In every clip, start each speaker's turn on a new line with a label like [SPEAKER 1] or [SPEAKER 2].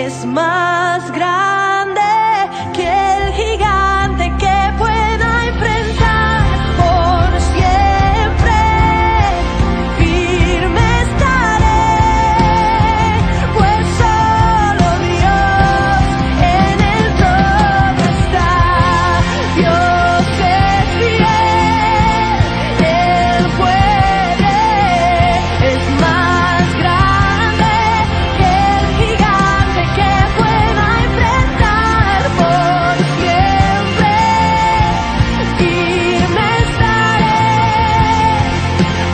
[SPEAKER 1] es más grande que el gigante que pueda enfrentar. Por siempre firme estaré, pues solo Dios en el trono está. Dios es fiel, Él puede, es más grande que el gigante que pueda enfrentar. Por siempre firme estaré,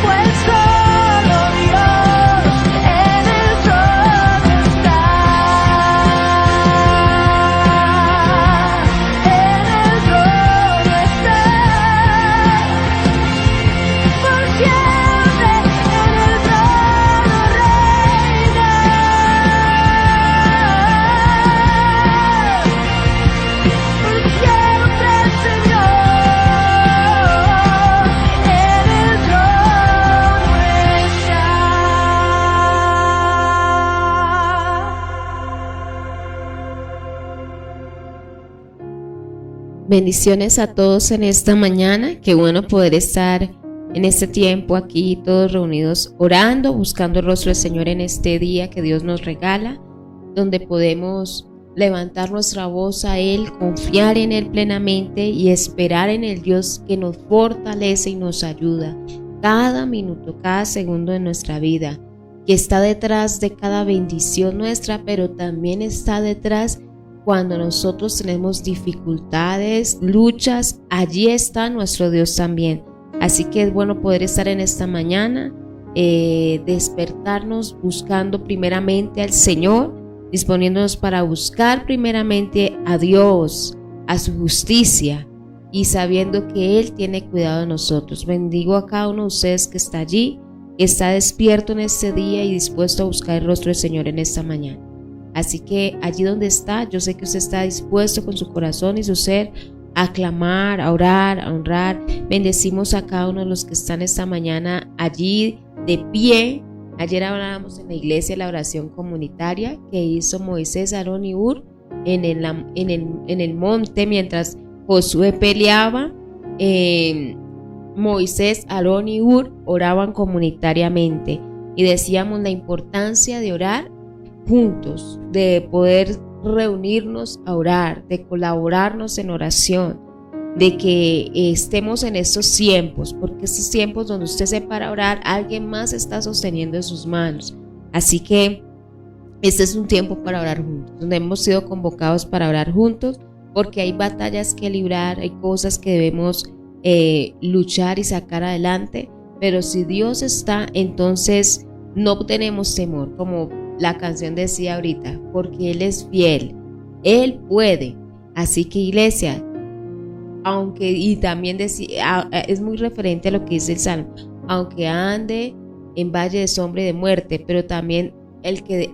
[SPEAKER 1] pues solo Dios en el trono está. En el trono está. Por siempre en el trono reina. Por siempre el Señor en el trono está.
[SPEAKER 2] Bendiciones a todos en esta mañana. Qué bueno poder estar en este tiempo aquí todos reunidos orando, buscando el rostro del Señor en este día que Dios nos regala, donde podemos levantar nuestra voz a Él, confiar en Él plenamente y esperar en el Dios que nos fortalece y nos ayuda cada minuto, cada segundo de nuestra vida, que está detrás de cada bendición nuestra, pero también está detrás cuando nosotros tenemos dificultades, luchas. Allí está nuestro Dios también. Así que es bueno poder estar en esta mañana, despertarnos buscando primeramente al Señor, disponiéndonos para buscar primeramente a Dios, a su justicia, y sabiendo que Él tiene cuidado de nosotros. Bendigo a cada uno de ustedes que está allí, que está despierto en este día y dispuesto a buscar el rostro del Señor en esta mañana. Así que allí donde está, yo sé que usted está dispuesto con su corazón y su ser a clamar, a orar, a honrar. Bendecimos a cada uno de los que están esta mañana allí de pie. Ayer hablábamos en la iglesia la oración comunitaria que hizo Moisés, Aarón y Hur en el monte mientras Josué peleaba. Moisés, Aarón y Hur oraban comunitariamente y decíamos la importancia de orar juntos, de poder reunirnos a orar, de colaborarnos en oración, de que estemos en estos tiempos, porque estos tiempos donde usted se para a orar, alguien más está sosteniendo en sus manos. Así que este es un tiempo para orar juntos, donde hemos sido convocados para orar juntos, porque hay batallas que librar, hay cosas que debemos luchar y sacar adelante, pero si Dios está, entonces no tenemos temor, como la canción decía ahorita, porque Él es fiel, Él puede. Así que iglesia, aunque, y también decía, es muy referente a lo que dice el Salmo, aunque ande en valle de sombra y de muerte, pero también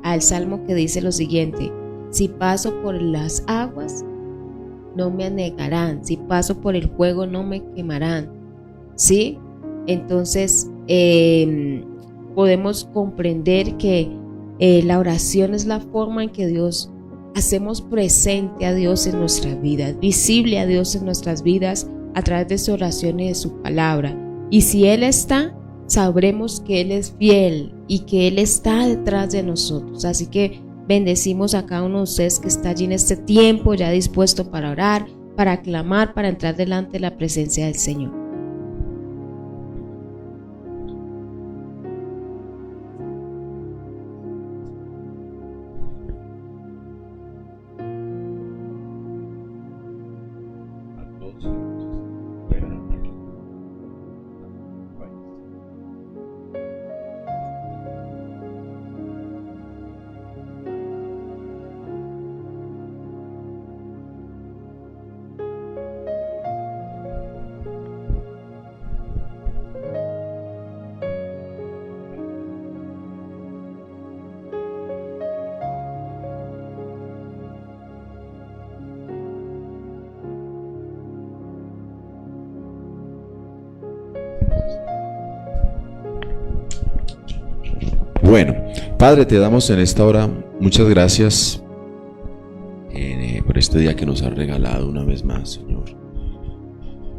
[SPEAKER 2] al Salmo que dice lo siguiente: si paso por las aguas, no me anegarán, si paso por el fuego, no me quemarán. ¿Sí? Entonces, podemos comprender que la oración es la forma en que Dios hacemos presente a Dios en nuestras vidas, visible a Dios en nuestras vidas a través de su oración y de su palabra. Y si Él está, sabremos que Él es fiel y que Él está detrás de nosotros. Así que bendecimos a cada uno de ustedes que está allí en este tiempo ya dispuesto para orar, para clamar, para entrar delante de la presencia del Señor.
[SPEAKER 3] Bueno, Padre, te damos en esta hora muchas gracias por este día que nos has regalado una vez más, Señor.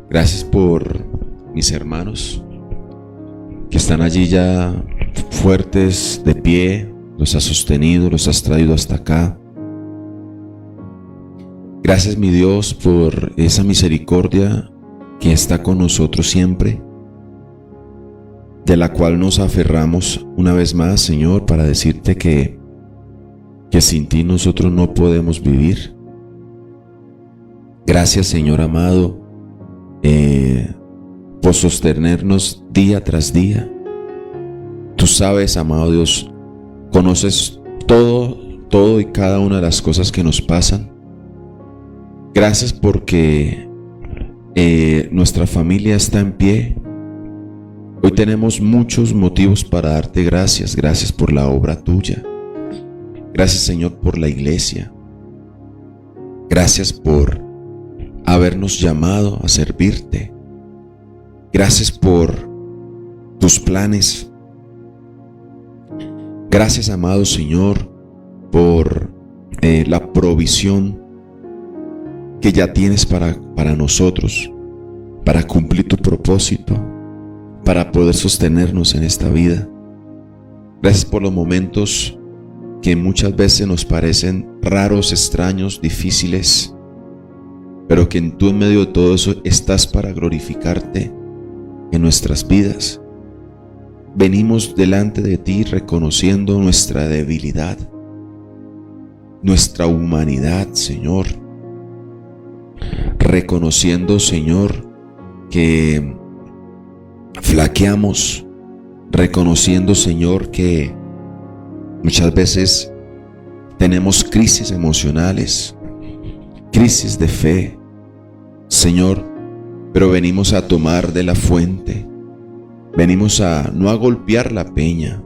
[SPEAKER 3] Gracias por mis hermanos que están allí ya fuertes, de pie. Los has sostenido, los has traído hasta acá. Gracias, mi Dios, por esa misericordia que está con nosotros siempre, de la cual nos aferramos una vez más, Señor, para decirte que sin ti nosotros no podemos vivir. Gracias, Señor amado, por sostenernos día tras día. Tú sabes, amado Dios, conoces todo y cada una de las cosas que nos pasan. Gracias porque nuestra familia está en pie. Hoy tenemos muchos motivos para darte gracias. Gracias por la obra tuya. Gracias, Señor, por la iglesia. Gracias por habernos llamado a servirte. Gracias por tus planes. Gracias, amado Señor, por la provisión que ya tienes para nosotros, para cumplir tu propósito, para poder sostenernos en esta vida. Gracias por los momentos que muchas veces nos parecen raros, extraños, difíciles, pero que tú en medio de todo eso estás para glorificarte en nuestras vidas. Venimos delante de ti reconociendo nuestra debilidad, nuestra humanidad, Señor. Reconociendo, Señor, que flaqueamos. Reconociendo, Señor, que muchas veces tenemos crisis emocionales, crisis de fe, Señor, pero venimos a tomar de la fuente. Venimos no a golpear la peña,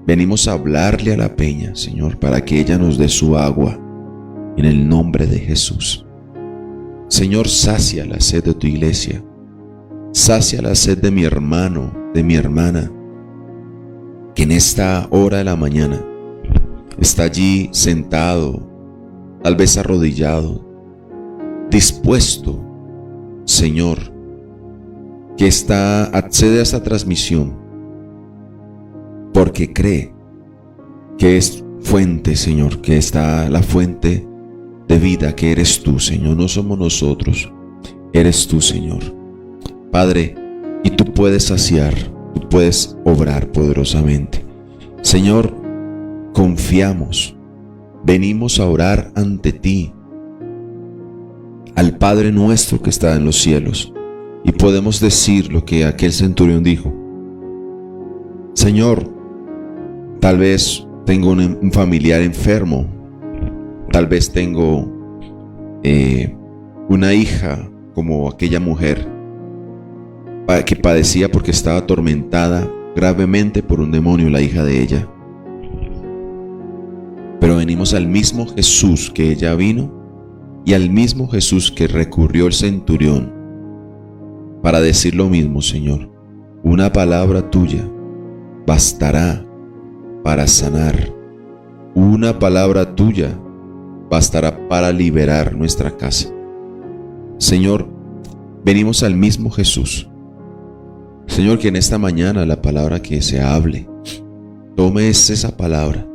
[SPEAKER 3] venimos a hablarle a la peña, Señor, para que ella nos dé su agua, en el nombre de Jesús. Señor, sacia la sed de tu iglesia, sacia la sed de mi hermano, de mi hermana, que en esta hora de la mañana está allí sentado, tal vez arrodillado, dispuesto, Señor, que accede a esta transmisión porque cree que es fuente, Señor, que está la fuente de vida, que eres tú, Señor. No somos nosotros, eres tú, Señor. Padre, y tú puedes saciar, tú puedes obrar poderosamente. Señor, confiamos, venimos a orar ante ti, al Padre nuestro que está en los cielos. Y podemos decir lo que aquel centurión dijo: Señor, tal vez tengo un familiar enfermo, tal vez tengo una hija como aquella mujer que padecía porque estaba atormentada gravemente por un demonio, la hija de ella. Pero venimos al mismo Jesús que ella vino y al mismo Jesús que recurrió el centurión para decir lo mismo, Señor. Una palabra tuya bastará para sanar. Una palabra tuya bastará para liberar nuestra casa. Señor, venimos al mismo Jesús. Señor, que en esta mañana la palabra que se hable, tomes esa palabra,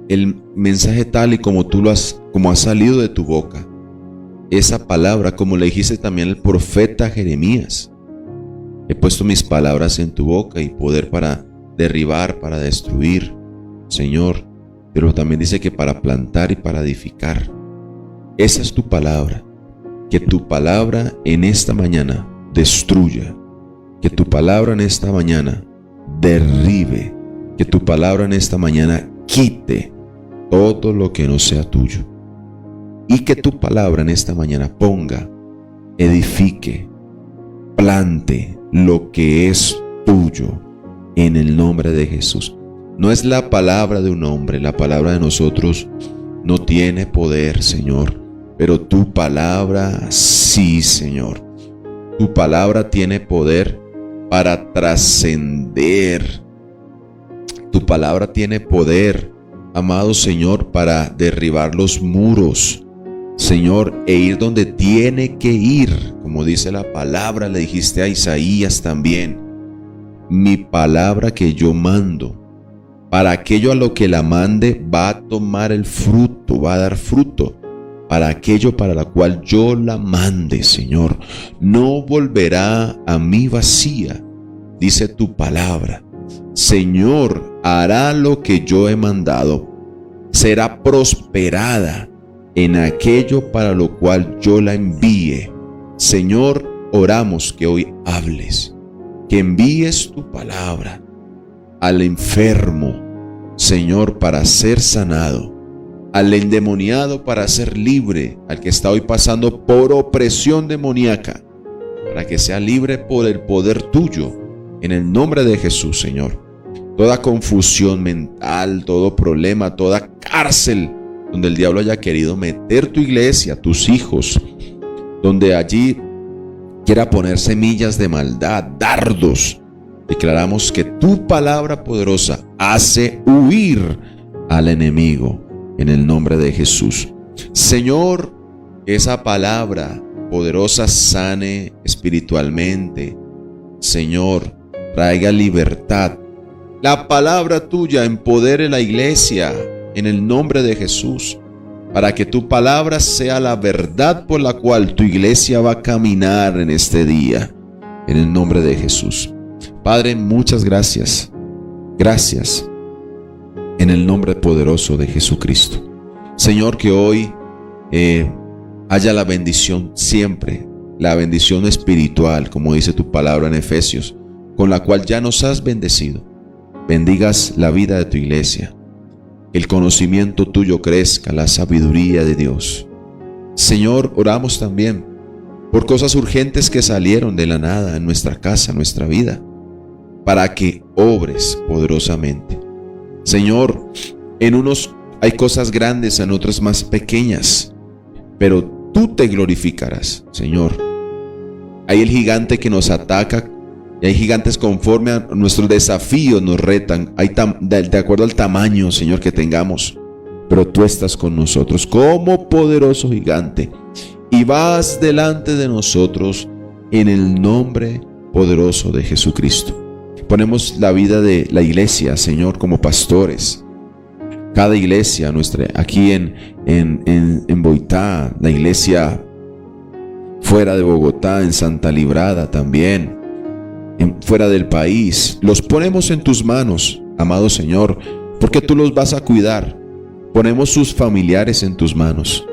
[SPEAKER 3] el mensaje tal y como como ha salido de tu boca, esa palabra, como le dijiste también al profeta Jeremías: he puesto mis palabras en tu boca y poder para derribar, para destruir, Señor, pero también dice que para plantar y para edificar. Esa es tu palabra. Que tu palabra en esta mañana destruya, que tu palabra en esta mañana derribe, que tu palabra en esta mañana quite todo lo que no sea tuyo, y que tu palabra en esta mañana ponga, edifique, plante lo que es tuyo, en el nombre de Jesús. No es la palabra de un hombre, la palabra de nosotros no tiene poder, Señor, pero tu palabra sí, Señor. Tu palabra tiene poder para trascender. Tu palabra tiene poder, amado Señor, para derribar los muros Señor, e ir donde tiene que ir, como dice la palabra, le dijiste a Isaías también, mi palabra que yo mando, para aquello a lo que la mande va a tomar el fruto, va a dar fruto, para aquello para la cual yo la mande, Señor, no volverá a mí vacía, dice tu palabra. Señor, hará lo que yo he mandado, será prosperada en aquello para lo cual yo la envíe. Señor, oramos que hoy hables, que envíes tu palabra al enfermo, Señor, para ser sanado, al endemoniado para ser libre, al que está hoy pasando por opresión demoníaca, para que sea libre por el poder tuyo, en el nombre de Jesús, Señor. Toda confusión mental, todo problema, toda cárcel donde el diablo haya querido meter tu iglesia, tus hijos, donde allí quiera poner semillas de maldad, dardos, declaramos que tu palabra poderosa hace huir al enemigo en el nombre de Jesús. Señor, que esa palabra poderosa sane espiritualmente. Señor, traiga libertad. La palabra tuya empodere la iglesia en el nombre de Jesús, para que tu palabra sea la verdad por la cual tu iglesia va a caminar en este día, en el nombre de Jesús. Padre, muchas gracias. Gracias en el nombre poderoso de Jesucristo. Señor, que hoy haya la bendición siempre, la bendición espiritual, como dice tu palabra en Efesios, con la cual ya nos has bendecido. Bendigas la vida de tu iglesia, el conocimiento tuyo crezca, la sabiduría de Dios. Señor, oramos también por cosas urgentes que salieron de la nada en nuestra casa, en nuestra vida, para que obres poderosamente. Señor, en unos hay cosas grandes, en otros más pequeñas, pero tú te glorificarás, Señor. Hay el gigante que nos ataca, y hay gigantes conforme a nuestros desafíos nos retan, de acuerdo al tamaño, Señor, que tengamos, pero tú estás con nosotros como poderoso gigante y vas delante de nosotros en el nombre poderoso de Jesucristo. Ponemos la vida de la iglesia, Señor, como pastores. Cada iglesia nuestra, aquí en Boitá, la iglesia fuera de Bogotá, en Santa Librada también, fuera del país, los ponemos en tus manos, amado Señor, porque tú los vas a cuidar. Ponemos sus familiares en tus manos,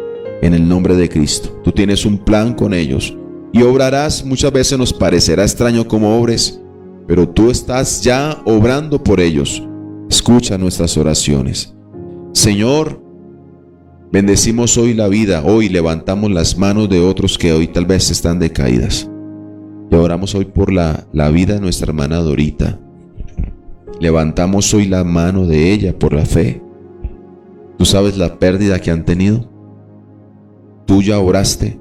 [SPEAKER 3] en el nombre de Cristo. Tú tienes un plan con ellos y obrarás. Muchas veces nos parecerá extraño cómo obres, pero tú estás ya obrando por ellos. Escucha nuestras oraciones. Señor, bendecimos hoy la vida. Hoy levantamos las manos de otros que hoy tal vez están decaídas. Y oramos hoy por la vida de nuestra hermana Dorita. Levantamos hoy la mano de ella por la fe. Tú sabes la pérdida que han tenido. Tú ya oraste.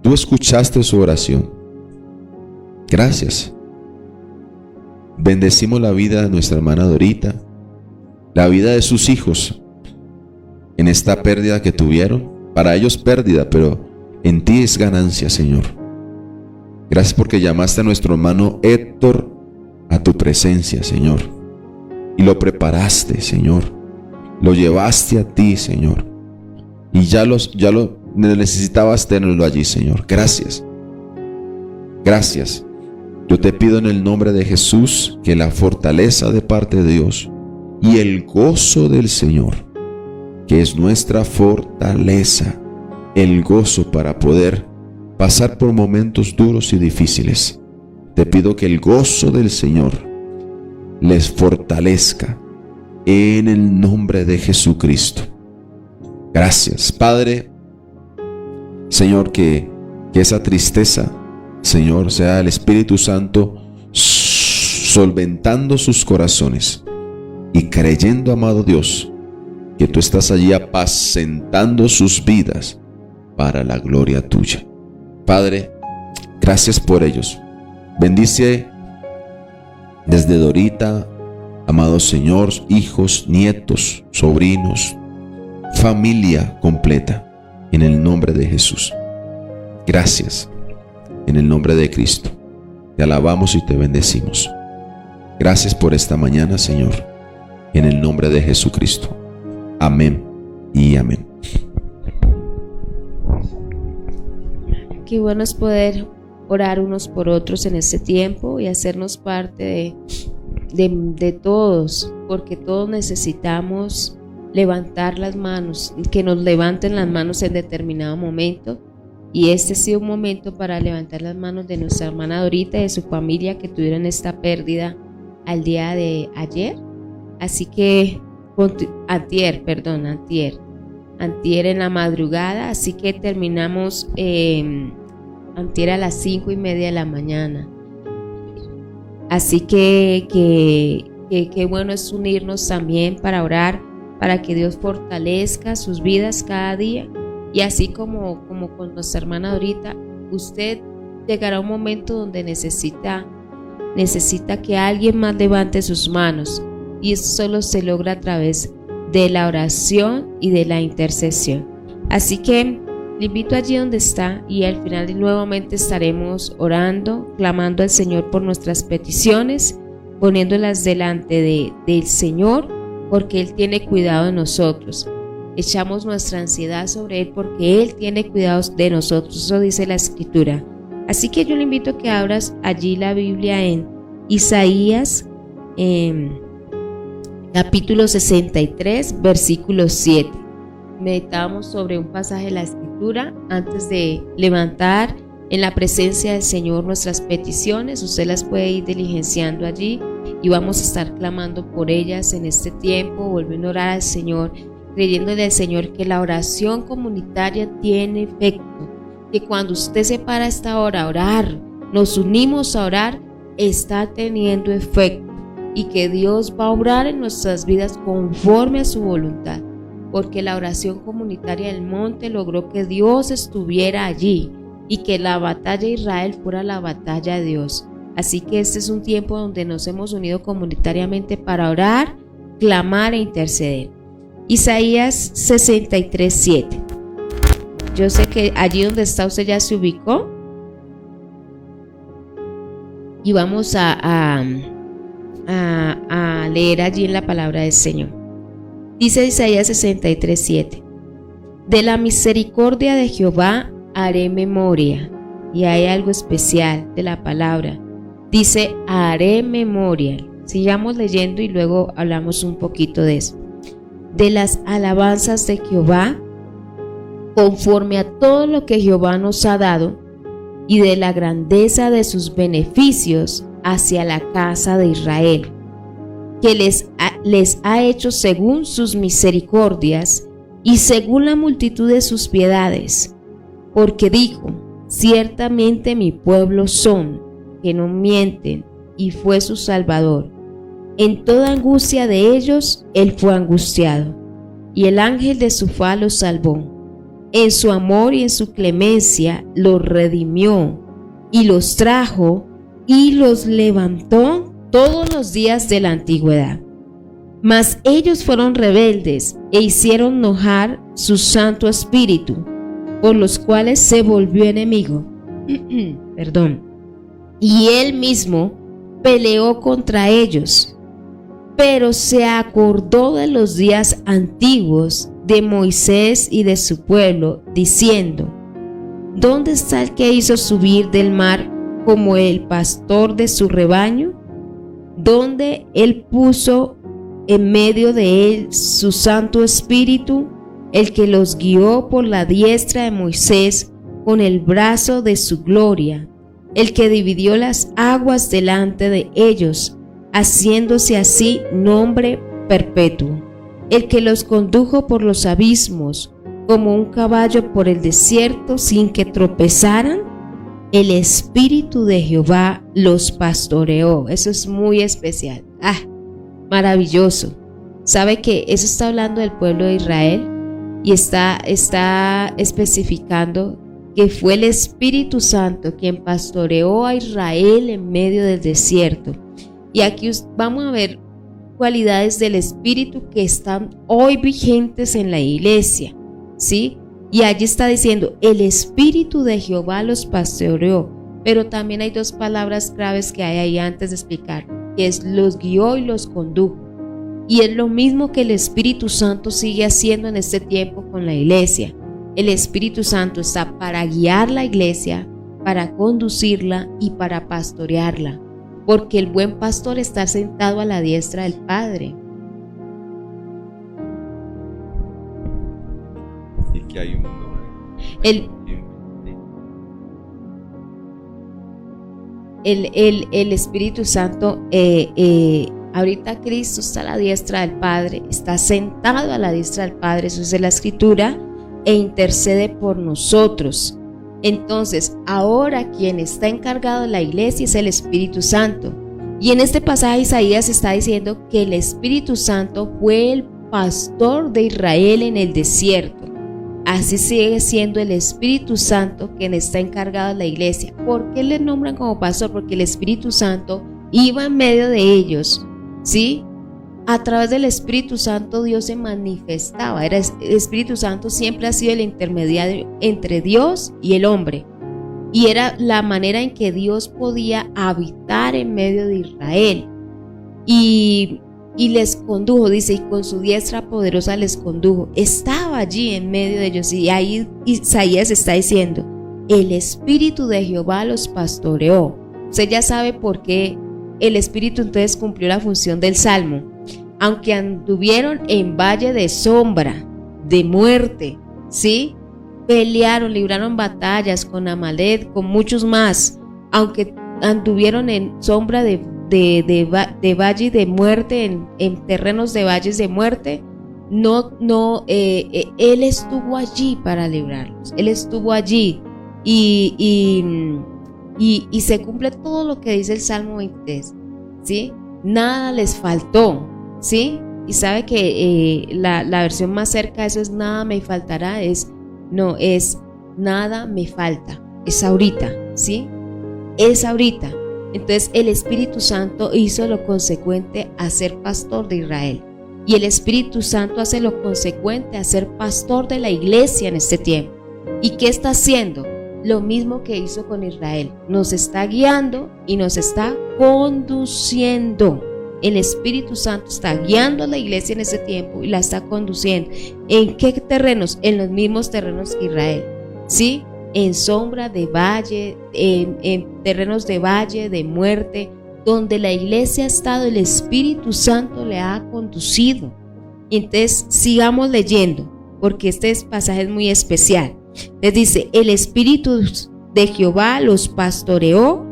[SPEAKER 3] Tú escuchaste su oración. Gracias. Bendecimos la vida de nuestra hermana Dorita, la vida de sus hijos en esta pérdida que tuvieron. Para ellos pérdida, pero en ti es ganancia, Señor. Gracias porque llamaste a nuestro hermano Héctor a tu presencia, Señor, y lo preparaste, Señor. Lo llevaste a ti, Señor, y ya lo necesitabas tenerlo allí, Señor. Gracias. Gracias. Yo te pido en el nombre de Jesús que la fortaleza de parte de Dios y el gozo del Señor, que es nuestra fortaleza, el gozo para poder pasar por momentos duros y difíciles. Te pido que el gozo del Señor les fortalezca en el nombre de Jesucristo. Gracias, Padre. Señor, que esa tristeza, Señor, sea el Espíritu Santo solventando sus corazones y creyendo, amado Dios, que tú estás allí apacentando sus vidas para la gloria tuya. Padre, gracias por ellos. Bendice desde Dorita, amado Señor, hijos, nietos, sobrinos, familia completa. en el nombre de Jesús. Gracias, en el nombre de Cristo. Te alabamos y te bendecimos. Gracias por esta mañana, Señor, en el nombre de Jesucristo. Amén y amén.
[SPEAKER 2] Qué bueno es poder orar unos por otros en este tiempo y hacernos parte de todos, porque todos necesitamos levantar las manos, que nos levanten las manos en determinado momento. Y este ha sido un momento para levantar las manos de nuestra hermana Dorita y de su familia que tuvieron esta pérdida al día de ayer. Así que, antier en la madrugada, así que terminamos antier a las 5:30 de la mañana. Así que bueno es unirnos también para orar, para que Dios fortalezca sus vidas cada día. Y así como con nuestra hermana Dorita, usted llegará a un momento donde necesita que alguien más levante sus manos, y eso solo se logra a través de la oración y de la intercesión. Así que le invito allí donde está, y al final nuevamente estaremos orando, clamando al Señor por nuestras peticiones, poniéndolas delante del Señor, porque Él tiene cuidado de nosotros. Echamos nuestra ansiedad sobre Él porque Él tiene cuidado de nosotros. Eso dice la Escritura. Así que yo le invito a que abras allí la Biblia en Isaías, capítulo 63, versículo 7. Meditamos sobre un pasaje de la Escritura antes de levantar en la presencia del Señor nuestras peticiones. Usted las puede ir diligenciando allí y vamos a estar clamando por ellas en este tiempo, volviendo a orar al Señor, creyéndole al Señor que la oración comunitaria tiene efecto, que cuando usted se para a esta hora a orar, nos unimos a orar, está teniendo efecto, y que Dios va a obrar en nuestras vidas conforme a su voluntad, porque la oración comunitaria del monte logró que Dios estuviera allí y que la batalla de Israel fuera la batalla de Dios. Así que este es un tiempo donde nos hemos unido comunitariamente para orar, clamar e interceder. Isaías 63, 7. Yo sé que allí donde está usted ya se ubicó, y vamos a leer allí en la palabra del Señor. Dice Isaías 63, 7: de la misericordia de Jehová haré memoria. Y hay algo especial de la palabra. Dice haré memoria. Sigamos leyendo y luego hablamos un poquito de eso. De las alabanzas de Jehová, conforme a todo lo que Jehová nos ha dado, y de la grandeza de sus beneficios hacia la casa de Israel, que les ha hecho según sus misericordias y según la multitud de sus piedades, porque dijo: ciertamente mi pueblo son, que no mienten, y fue su Salvador. En toda angustia de ellos, él fue angustiado, y el ángel de su faz los salvó. En su amor y en su clemencia los redimió, y los trajo y los levantó todos los días de la antigüedad. Mas ellos fueron rebeldes e hicieron enojar su Santo Espíritu, por los cuales se volvió enemigo. Y él mismo peleó contra ellos. Pero se acordó de los días antiguos de Moisés y de su pueblo, diciendo: ¿dónde está el que hizo subir del mar como el pastor de su rebaño? ¿Dónde él puso en medio de él su Santo Espíritu, el que los guió por la diestra de Moisés con el brazo de su gloria, el que dividió las aguas delante de ellos, haciéndose así nombre perpetuo, el que los condujo por los abismos como un caballo por el desierto sin que tropezaran? El Espíritu de Jehová los pastoreó. Eso es muy especial. Maravilloso. ¿Sabe que eso está hablando del pueblo de Israel? Y está especificando que fue el Espíritu Santo quien pastoreó a Israel en medio del desierto. Y aquí vamos a ver cualidades del Espíritu que están hoy vigentes en la iglesia, ¿sí? Y allí está diciendo, el Espíritu de Jehová los pastoreó. Pero también hay dos palabras claves que hay ahí antes de explicar, que es los guió y los condujo. Y es lo mismo que el Espíritu Santo sigue haciendo en este tiempo con la iglesia. El Espíritu Santo está para guiar la iglesia, para conducirla y para pastorearla, porque el buen pastor está sentado a la diestra del Padre.
[SPEAKER 3] Decir que hay uno.
[SPEAKER 2] El Espíritu Santo, ahorita Cristo está a la diestra del Padre, está sentado a la diestra del Padre, eso es de la Escritura, e intercede por nosotros. Entonces, ahora quien está encargado de la iglesia es el Espíritu Santo. Y en este pasaje Isaías está diciendo que el Espíritu Santo fue el pastor de Israel en el desierto. Así sigue siendo el Espíritu Santo quien está encargado de la iglesia. ¿Por qué le nombran como pastor? Porque el Espíritu Santo iba en medio de ellos, ¿sí? A través del Espíritu Santo Dios se manifestaba. El Espíritu Santo siempre ha sido el intermediario entre Dios y el hombre. Y era la manera en que Dios podía habitar en medio de Israel. Y les condujo, dice, y con su diestra poderosa les condujo. Estaba allí en medio de ellos. Y ahí Isaías está diciendo, el Espíritu de Jehová los pastoreó. Usted ya sabe por qué el Espíritu entonces cumplió la función del Salmo. Aunque anduvieron en valle de sombra, de muerte, ¿sí? Pelearon, libraron batallas con Amalek, con muchos más. Aunque anduvieron en sombra de valle de muerte, en terrenos de valles de muerte, Él estuvo allí para librarlos. Él estuvo allí y se cumple todo lo que dice el Salmo 23, ¿sí? Nada les faltó, ¿sí? Y sabe que la versión más cerca de eso es nada me faltará, es nada me falta, es ahorita, ¿sí? Es ahorita. Entonces el Espíritu Santo hizo lo consecuente a ser pastor de Israel. Y el Espíritu Santo hace lo consecuente a ser pastor de la iglesia en este tiempo. ¿Y qué está haciendo? Lo mismo que hizo con Israel. Nos está guiando y nos está conduciendo. El Espíritu Santo está guiando a la iglesia en este tiempo y la está conduciendo. ¿En qué terrenos? En los mismos terrenos que Israel, ¿sí? En sombra de valle, en terrenos de valle, de muerte, donde la iglesia ha estado, el Espíritu Santo le ha conducido. Y entonces sigamos leyendo, porque este pasaje es muy especial. Les dice, el Espíritu de Jehová los pastoreó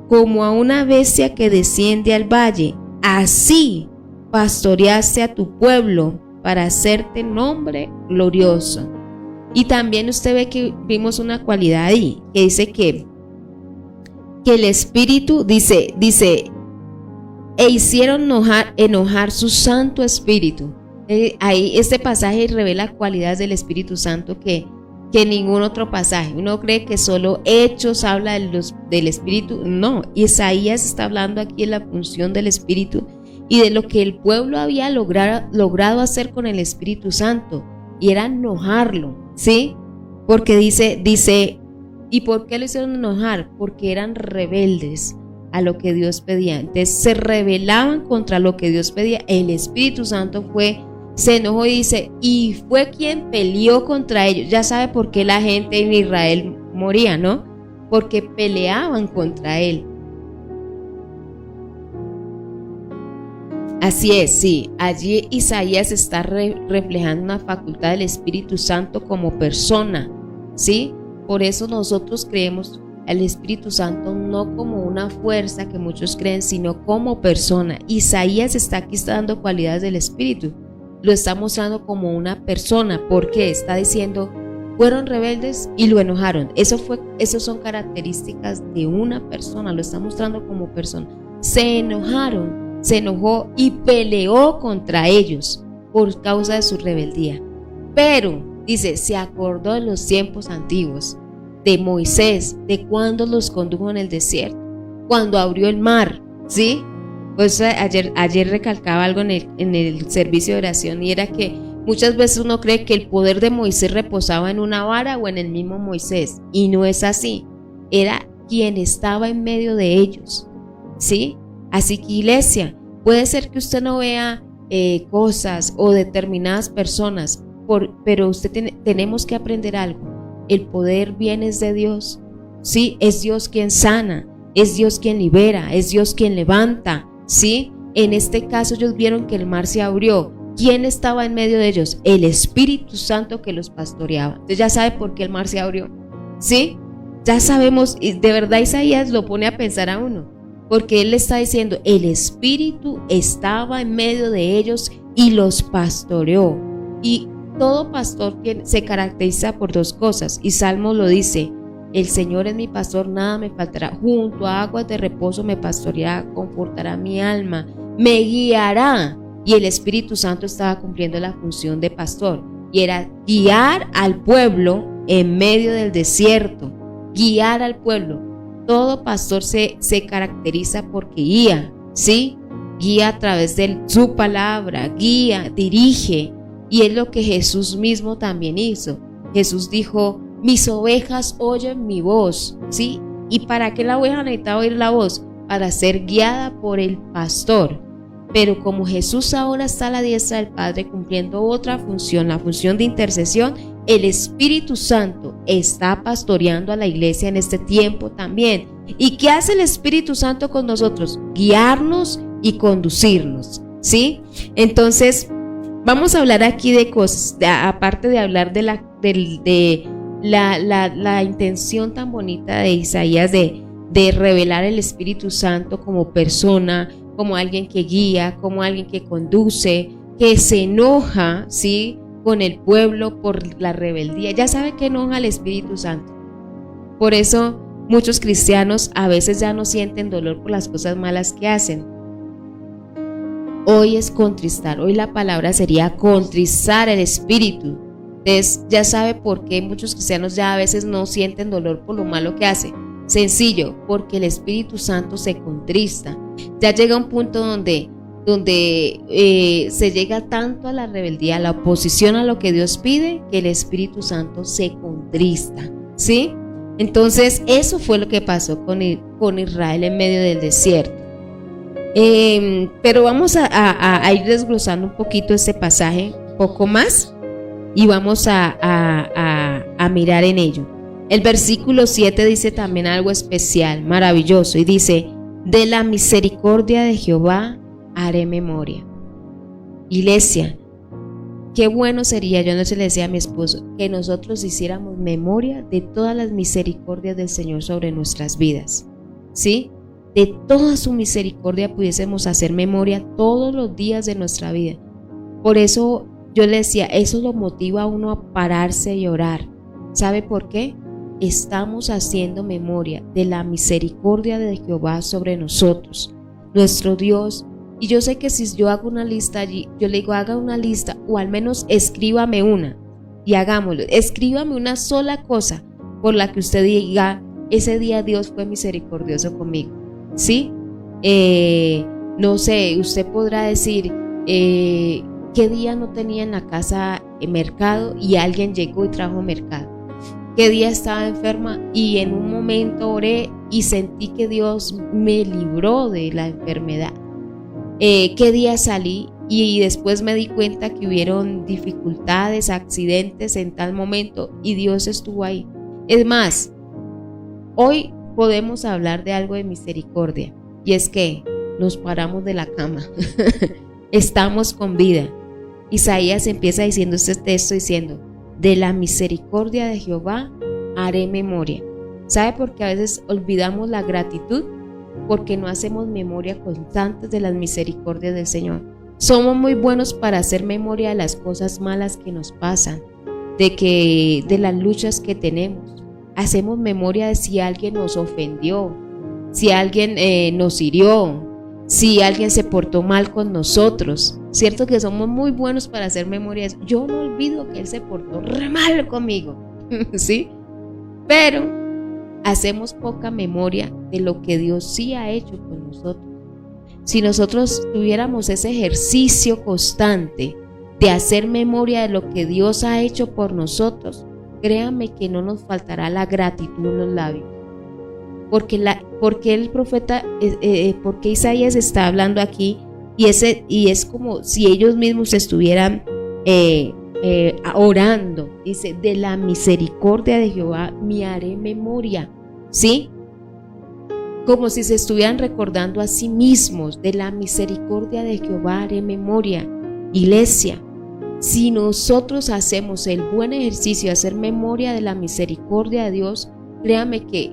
[SPEAKER 2] como a una bestia que desciende al valle. Así pastoreaste a tu pueblo para hacerte nombre glorioso. Y también usted ve que vimos una cualidad ahí, que dice que el Espíritu, dice, e hicieron enojar su Santo Espíritu. Ahí este pasaje revela cualidades del Espíritu Santo que ningún otro pasaje. Uno cree que solo Hechos habla del Espíritu. No, Isaías está hablando aquí de la función del Espíritu y de lo que el pueblo había logrado hacer con el Espíritu Santo, y era enojarlo, ¿sí? Porque dice, ¿y por qué lo hicieron enojar? Porque eran rebeldes a lo que Dios pedía. Entonces se rebelaban contra lo que Dios pedía. El Espíritu Santo se enojó y dice, y fue quien peleó contra ellos. Ya sabe por qué la gente en Israel moría, ¿no? Porque peleaban contra él. Así es, sí. Allí Isaías está reflejando una facultad del Espíritu Santo como persona, ¿sí? Por eso nosotros creemos al Espíritu Santo no como una fuerza que muchos creen, sino como persona. Isaías está dando cualidades del Espíritu. Lo está mostrando como una persona, porque está diciendo, fueron rebeldes y lo enojaron. Esas son características de una persona, lo está mostrando como persona. Se enojó y peleó contra ellos por causa de su rebeldía. Pero, dice, se acordó de los tiempos antiguos, de Moisés, de cuando los condujo en el desierto, cuando abrió el mar, ¿sí? Pues ayer recalcaba algo en el servicio de oración, y era que Muchas veces uno cree que el poder de Moisés reposaba en una vara o en el mismo Moisés, y no es así. Era quien estaba en medio de ellos, ¿sí? Así que, iglesia, puede ser que usted no vea cosas o determinadas personas, pero tenemos que aprender algo. El poder viene de Dios, ¿sí? Es Dios quien sana, es Dios quien libera, es Dios quien levanta, ¿sí? En este caso ellos vieron que el mar se abrió. ¿Quién estaba en medio de ellos? El Espíritu Santo que los pastoreaba. Entonces ya sabe por qué el mar se abrió, ¿sí? Ya sabemos, y de verdad Isaías lo pone a pensar a uno, porque él le está diciendo, el Espíritu estaba en medio de ellos y los pastoreó. Y todo pastor se caracteriza por dos cosas, y Salmo lo dice: el Señor es mi pastor, nada me faltará, junto a aguas de reposo me pastoreará, confortará mi alma, me guiará. Y el Espíritu Santo estaba cumpliendo la función de pastor, y era guiar al pueblo en medio del desierto, guiar al pueblo. Todo pastor se caracteriza porque guía, ¿sí? Guía a través de su palabra, guía, dirige, y es lo que Jesús mismo también hizo. Jesús dijo: mis ovejas oyen mi voz, ¿sí? ¿Y para qué la oveja necesitaba oír la voz? Para ser guiada por el pastor. Pero como Jesús ahora está a la diestra del Padre cumpliendo otra función, la función de intercesión, el Espíritu Santo está pastoreando a la iglesia en este tiempo también. ¿Y qué hace el Espíritu Santo con nosotros? Guiarnos y conducirnos, ¿sí? Entonces, vamos a hablar aquí de cosas, aparte de hablar de la intención tan bonita de Isaías de revelar el Espíritu Santo como persona, como alguien que guía, como alguien que conduce, que se enoja, ¿sí?, con el pueblo por la rebeldía. Ya sabe que enoja al Espíritu Santo. Por eso muchos cristianos a veces ya no sienten dolor por las cosas malas que hacen. Hoy es contristar, hoy la palabra sería contristar el Espíritu. Entonces ya sabe por qué muchos cristianos ya a veces no sienten dolor por lo malo que hacen. Sencillo, porque el Espíritu Santo se contrista. Ya llega un punto donde se lllega tanto a la rebeldía, a la oposición a lo que Dios pide, que el Espíritu Santo se contrista, ¿sí? Entonces eso fue lo que pasó con Israel en medio del desierto. Pero vamos a ir desglosando un poquito este pasaje, un poco más, y vamos a mirar en ello. El versículo 7 dice también algo especial, maravilloso, y dice: de la misericordia de Jehová haré memoria. Iglesia, qué bueno sería, yo no se le decía a mi esposo, que nosotros hiciéramos memoria de todas las misericordias del Señor sobre nuestras vidas, ¿sí? De toda su misericordia pudiésemos hacer memoria todos los días de nuestra vida. Por eso yo le decía, eso lo motiva a uno a pararse y orar. ¿Sabe por qué? Estamos haciendo memoria de la misericordia de Jehová sobre nosotros, nuestro Dios. Y yo sé que si yo hago una lista allí, yo le digo: haga una lista, o al menos escríbame una, y hagámoslo. Escríbame una sola cosa por la que usted diga: ese día Dios fue misericordioso conmigo, ¿sí? No sé, usted podrá decir: ¿qué día no tenía en la casa mercado y alguien llegó y trajo mercado? ¿Qué día estaba enferma y en un momento oré y sentí que Dios me libró de la enfermedad? ¿Qué día salí y después me di cuenta que hubieron dificultades, accidentes en tal momento y Dios estuvo ahí? Es más, hoy podemos hablar de algo de misericordia, y es que nos paramos de la cama, estamos con vida. Isaías empieza diciendo este texto diciendo: de la misericordia de Jehová haré memoria. ¿Sabe por qué a veces olvidamos la gratitud? Porque no hacemos memoria constante de las misericordias del Señor. Somos muy buenos para hacer memoria de las cosas malas que nos pasan, de las luchas que tenemos. Hacemos memoria de si alguien nos ofendió, si alguien nos hirió, si alguien se portó mal con nosotros. Cierto que somos muy buenos para hacer memorias. Yo no olvido que él se portó re mal conmigo, ¿sí? Pero hacemos poca memoria de lo que Dios sí ha hecho con nosotros. Si nosotros tuviéramos ese ejercicio constante de hacer memoria de lo que Dios ha hecho por nosotros, créame que no nos faltará la gratitud en los labios. Porque el profeta, porque Isaías está hablando aquí, y es como si ellos mismos estuvieran orando. Dice, de la misericordia de Jehová me haré memoria, ¿sí? Como si se estuvieran recordando a sí mismos, de la misericordia de Jehová haré memoria. Iglesia, si nosotros hacemos el buen ejercicio de hacer memoria de la misericordia de Dios, créame que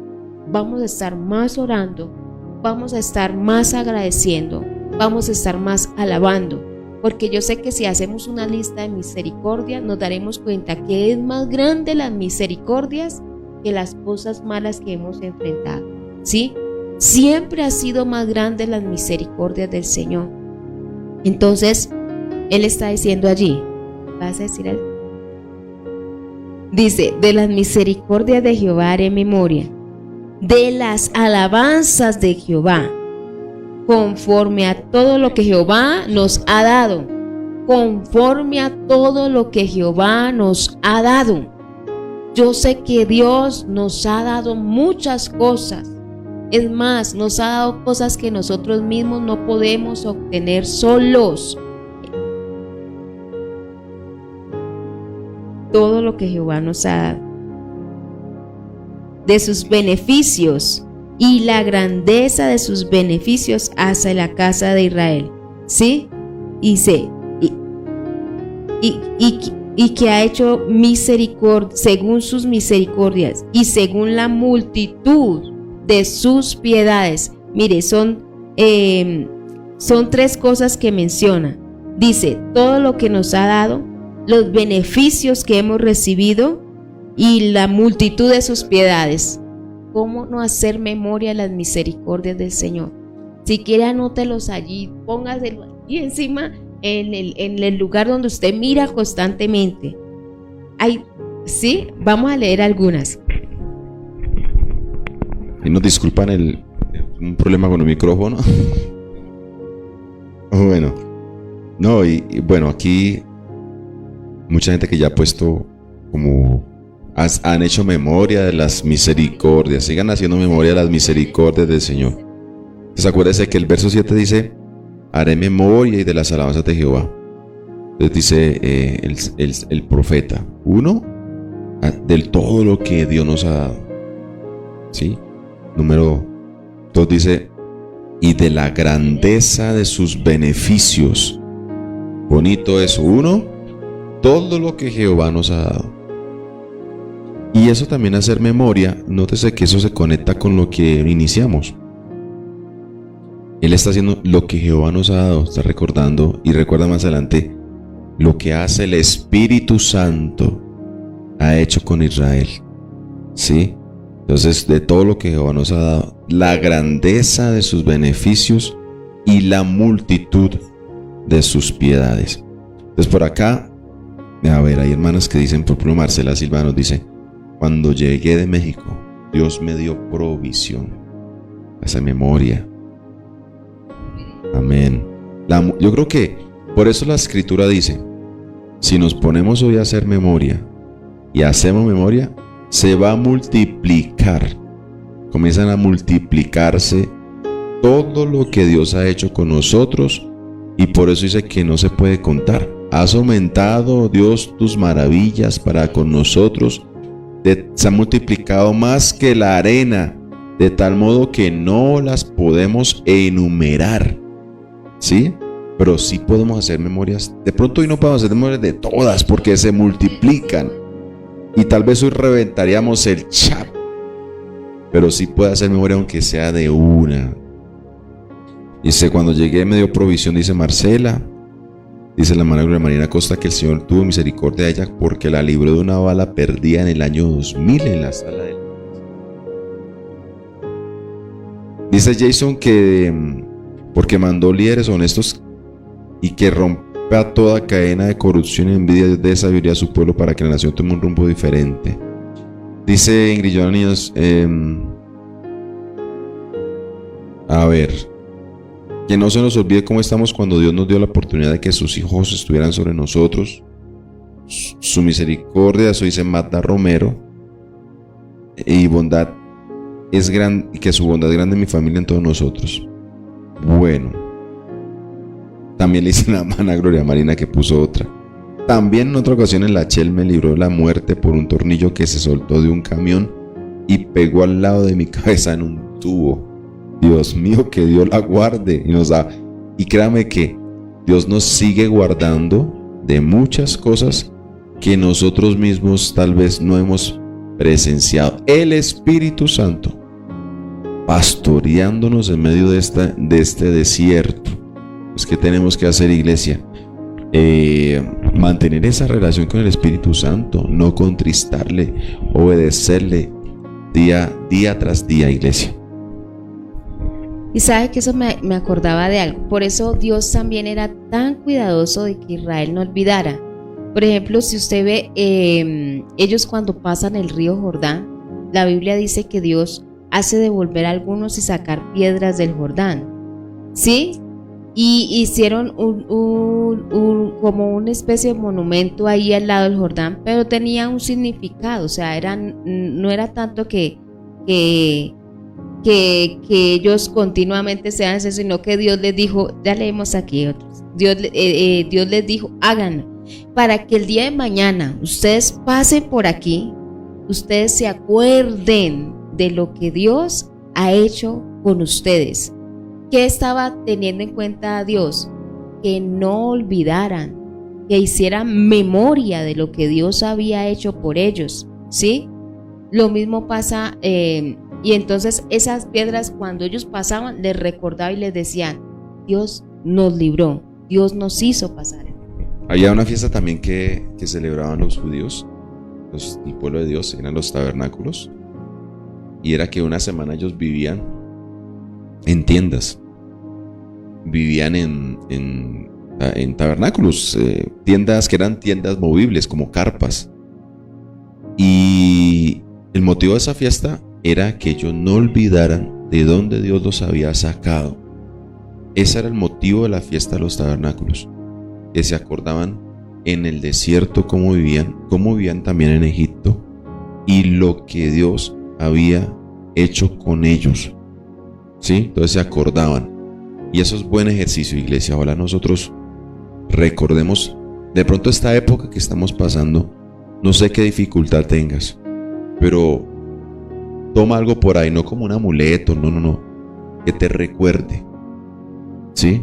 [SPEAKER 2] vamos a estar más orando, vamos a estar más agradeciendo, vamos a estar más alabando, porque yo sé que si hacemos una lista de misericordia nos daremos cuenta que es más grande las misericordias que las cosas malas que hemos enfrentado, ¿sí? Siempre ha sido más grande las misericordias del Señor. Entonces Él está diciendo allí, ¿vas a decir algo? Dice, de las misericordias de Jehová haré memoria, de las alabanzas de Jehová, conforme a todo lo que Jehová nos ha dado, conforme a todo lo que Jehová nos ha dado. Yo sé que Dios nos ha dado muchas cosas. Es más, nos ha dado cosas que nosotros mismos no podemos obtener solos. Todo lo que Jehová nos ha dado, de sus beneficios y la grandeza de sus beneficios hacia la casa de Israel, ¿sí? Y que ha hecho misericordia según sus misericordias y según la multitud de sus piedades. Mire, son tres cosas que menciona. Dice, todo lo que nos ha dado, los beneficios que hemos recibido y la multitud de sus piedades. ¿Cómo no hacer memoria de las misericordias del Señor? Si quiere, anótelos allí, póngaselo allí encima en el lugar donde usted mira constantemente. ¿Sí? Vamos a leer algunas.
[SPEAKER 3] Y nos disculpan un problema con el micrófono. Bueno, no, y bueno, aquí mucha gente que ya ha puesto como han hecho memoria de las misericordias. Sigan haciendo memoria de las misericordias del Señor. Entonces acuérdense que el verso 7 dice, haré memoria y de las alabanzas de Jehová. Entonces dice el profeta, uno, del todo lo que Dios nos ha dado, ¿sí? Número 2 dice, y de la grandeza de sus beneficios. Bonito eso. Uno, todo lo que Jehová nos ha dado. Y eso también, hacer memoria, nótese que eso se conecta con lo que iniciamos. Él está haciendo lo que Jehová nos ha dado, está recordando, y recuerda más adelante lo que hace el Espíritu Santo ha hecho con Israel, ¿sí? Entonces, de todo lo que Jehová nos ha dado, la grandeza de sus beneficios y la multitud de sus piedades. Entonces, por acá, a ver, hay hermanas que dicen, por ejemplo, Marcela Silva nos dice, cuando llegué de México, Dios me dio provisión. Esa memoria. Amén. Yo creo que por eso la Escritura dice, si nos ponemos hoy a hacer memoria y hacemos memoria, se va a multiplicar. Comienzan a multiplicarse todo lo que Dios ha hecho con nosotros, y por eso dice que no se puede contar. Has aumentado, Dios, tus maravillas para con nosotros. Se ha multiplicado más que la arena, de tal modo que no las podemos enumerar, ¿sí? Pero sí podemos hacer memorias. De pronto hoy no podemos hacer memorias de todas porque se multiplican, y tal vez hoy reventaríamos el chat, pero sí puede hacer memoria aunque sea de una. Dice, cuando llegué me dio provisión, dice Marcela. Dice la hermana Gloria Marina Costa que el Señor tuvo misericordia de ella porque la libró de una bala perdida en el año 2000 en la sala del... Dice Jason que porque mandó líderes honestos y que rompa toda cadena de corrupción y envidia, de sabiduría a su pueblo para que la nación tome un rumbo diferente. Dice Ingrid Jonas, a ver, Que no se nos olvide cómo estamos cuando Dios nos dio la oportunidad de que sus hijos estuvieran sobre nosotros. Su misericordia, eso dice Magda Romero, y bondad es grande, y que su bondad es grande en mi familia, en todos nosotros. Bueno, también le hice la mano a Gloria Marina, que puso otra. También en otra ocasión en la Chel me libró de la muerte por un tornillo que se soltó de un camión y pegó al lado de mi cabeza en un tubo. Dios mío, que Dios la guarde y nos da. Y créame que Dios nos sigue guardando de muchas cosas que nosotros mismos tal vez no hemos presenciado. El Espíritu Santo pastoreándonos en medio de este desierto. Pues, ¿qué tenemos que hacer, iglesia? Mantener esa relación con el Espíritu Santo, no contristarle, obedecerle día tras día, iglesia.
[SPEAKER 2] Y sabe que eso me acordaba de algo. Por eso Dios también era tan cuidadoso de que Israel no olvidara. Por ejemplo, si usted ve, ellos cuando pasan el río Jordán, la Biblia dice que Dios hace devolver a algunos y sacar piedras del Jordán, ¿sí? Y hicieron como una especie de monumento ahí al lado del Jordán, pero tenía un significado. O sea, no era tanto que ellos continuamente se hacen, sino que Dios les dijo, ya leemos aquí otros, Dios les dijo, háganlo, para que el día de mañana ustedes pasen por aquí, ustedes se acuerden de lo que Dios ha hecho con ustedes. ¿Qué estaba teniendo en cuenta a Dios? Que no olvidaran, que hicieran memoria de lo que Dios había hecho por ellos, ¿sí? Lo mismo pasa, y entonces esas piedras, cuando ellos pasaban, les recordaba y les decían, Dios nos libró, Dios nos hizo pasar.
[SPEAKER 3] Había una fiesta también que celebraban los judíos, el pueblo de Dios, eran los tabernáculos, y era que una semana ellos vivían en tiendas, vivían en tabernáculos, tiendas que eran tiendas movibles como carpas, y el motivo de esa fiesta era que ellos no olvidaran de dónde Dios los había sacado. Ese era el motivo de la fiesta de los tabernáculos, que se acordaban en el desierto cómo vivían también en Egipto y lo que Dios había hecho con ellos, ¿sí? Entonces se acordaban, y eso es buen ejercicio, iglesia. Ojalá nosotros recordemos de pronto esta época que estamos pasando. No sé qué dificultad tengas, pero toma algo por ahí, no como un amuleto, no, que te recuerde, ¿sí?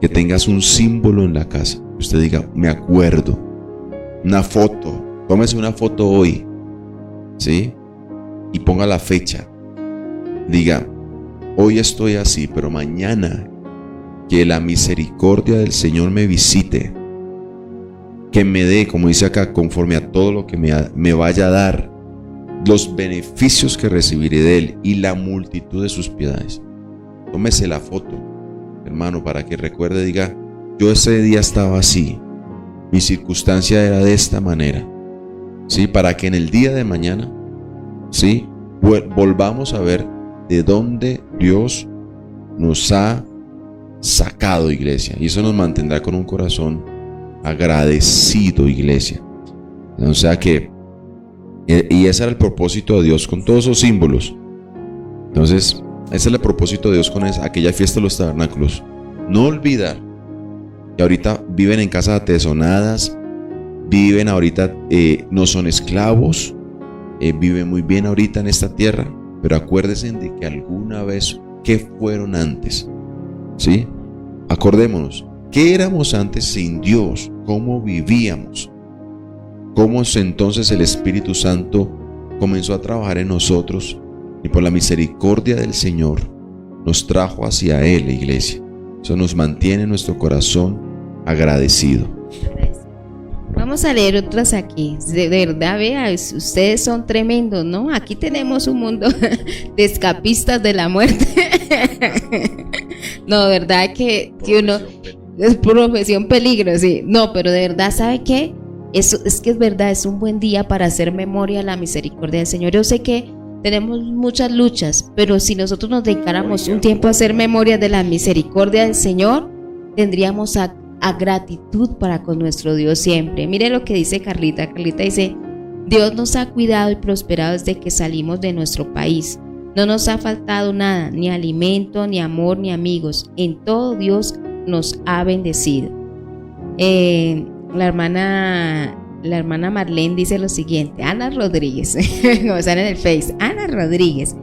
[SPEAKER 3] Que tengas un símbolo en la casa, que usted diga, me acuerdo. Una foto, tómese una foto hoy, ¿sí? Y ponga la fecha. Diga, hoy estoy así, pero mañana que la misericordia del Señor me visite, que me dé, como dice acá, conforme a todo lo que me vaya a dar, los beneficios que recibiré de Él y la multitud de sus piedades. Tómese la foto, hermano, para que recuerde, diga, yo ese día estaba así, mi circunstancia era de esta manera, ¿sí? Para que en el día de mañana, ¿sí?, volvamos a ver de dónde Dios nos ha sacado, iglesia, y eso nos mantendrá con un corazón agradecido, iglesia. O sea que, y ese era el propósito de Dios con todos esos símbolos. Entonces, ese era el propósito de Dios con aquella fiesta de los tabernáculos. No olvidar que ahorita viven en casas atesonadas, viven ahorita, no son esclavos, viven muy bien ahorita en esta tierra, pero acuérdense de que alguna vez, ¿qué fueron antes? ¿Sí? Acordémonos, ¿qué éramos antes sin Dios? ¿Cómo vivíamos? ¿Cómo entonces el Espíritu Santo comenzó a trabajar en nosotros y por la misericordia del Señor nos trajo hacia Él, iglesia? Eso nos mantiene nuestro corazón agradecido.
[SPEAKER 2] Vamos a leer otras aquí. De verdad, vea, ustedes son tremendos, ¿no? Aquí tenemos un mundo de escapistas de la muerte. No, de verdad que uno es profesión peligro, sí. No, pero de verdad, ¿sabe qué? Eso es que es verdad, es un buen día para hacer memoria a la misericordia del Señor. Yo sé que tenemos muchas luchas, pero si nosotros nos dedicáramos un tiempo a hacer memoria de la misericordia del Señor, tendríamos a gratitud para con nuestro Dios siempre. Mire lo que dice Carlita. Carlita dice: Dios nos ha cuidado y prosperado desde que salimos de nuestro país. No nos ha faltado nada, ni alimento, ni amor, ni amigos. En todo Dios nos ha bendecido. La hermana Marlene dice lo siguiente. Ana Rodríguez, como sale en el Face, Ana Rodríguez: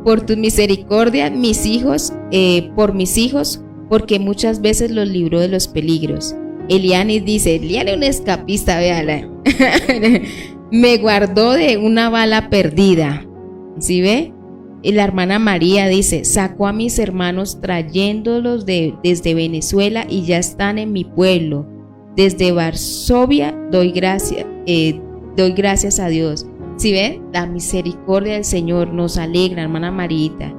[SPEAKER 2] por tu misericordia, mis hijos, por mis hijos, porque muchas veces los libró de los peligros. Eliani dice: Eliani, un escapista, véala. Me guardó de una bala perdida. ¿Sí ve? Y la hermana María dice: sacó a mis hermanos trayéndolos desde Venezuela y ya están en mi pueblo. Desde Varsovia doy gracias a Dios. ¿Sí ve? La misericordia del Señor nos alegra, hermana Marita.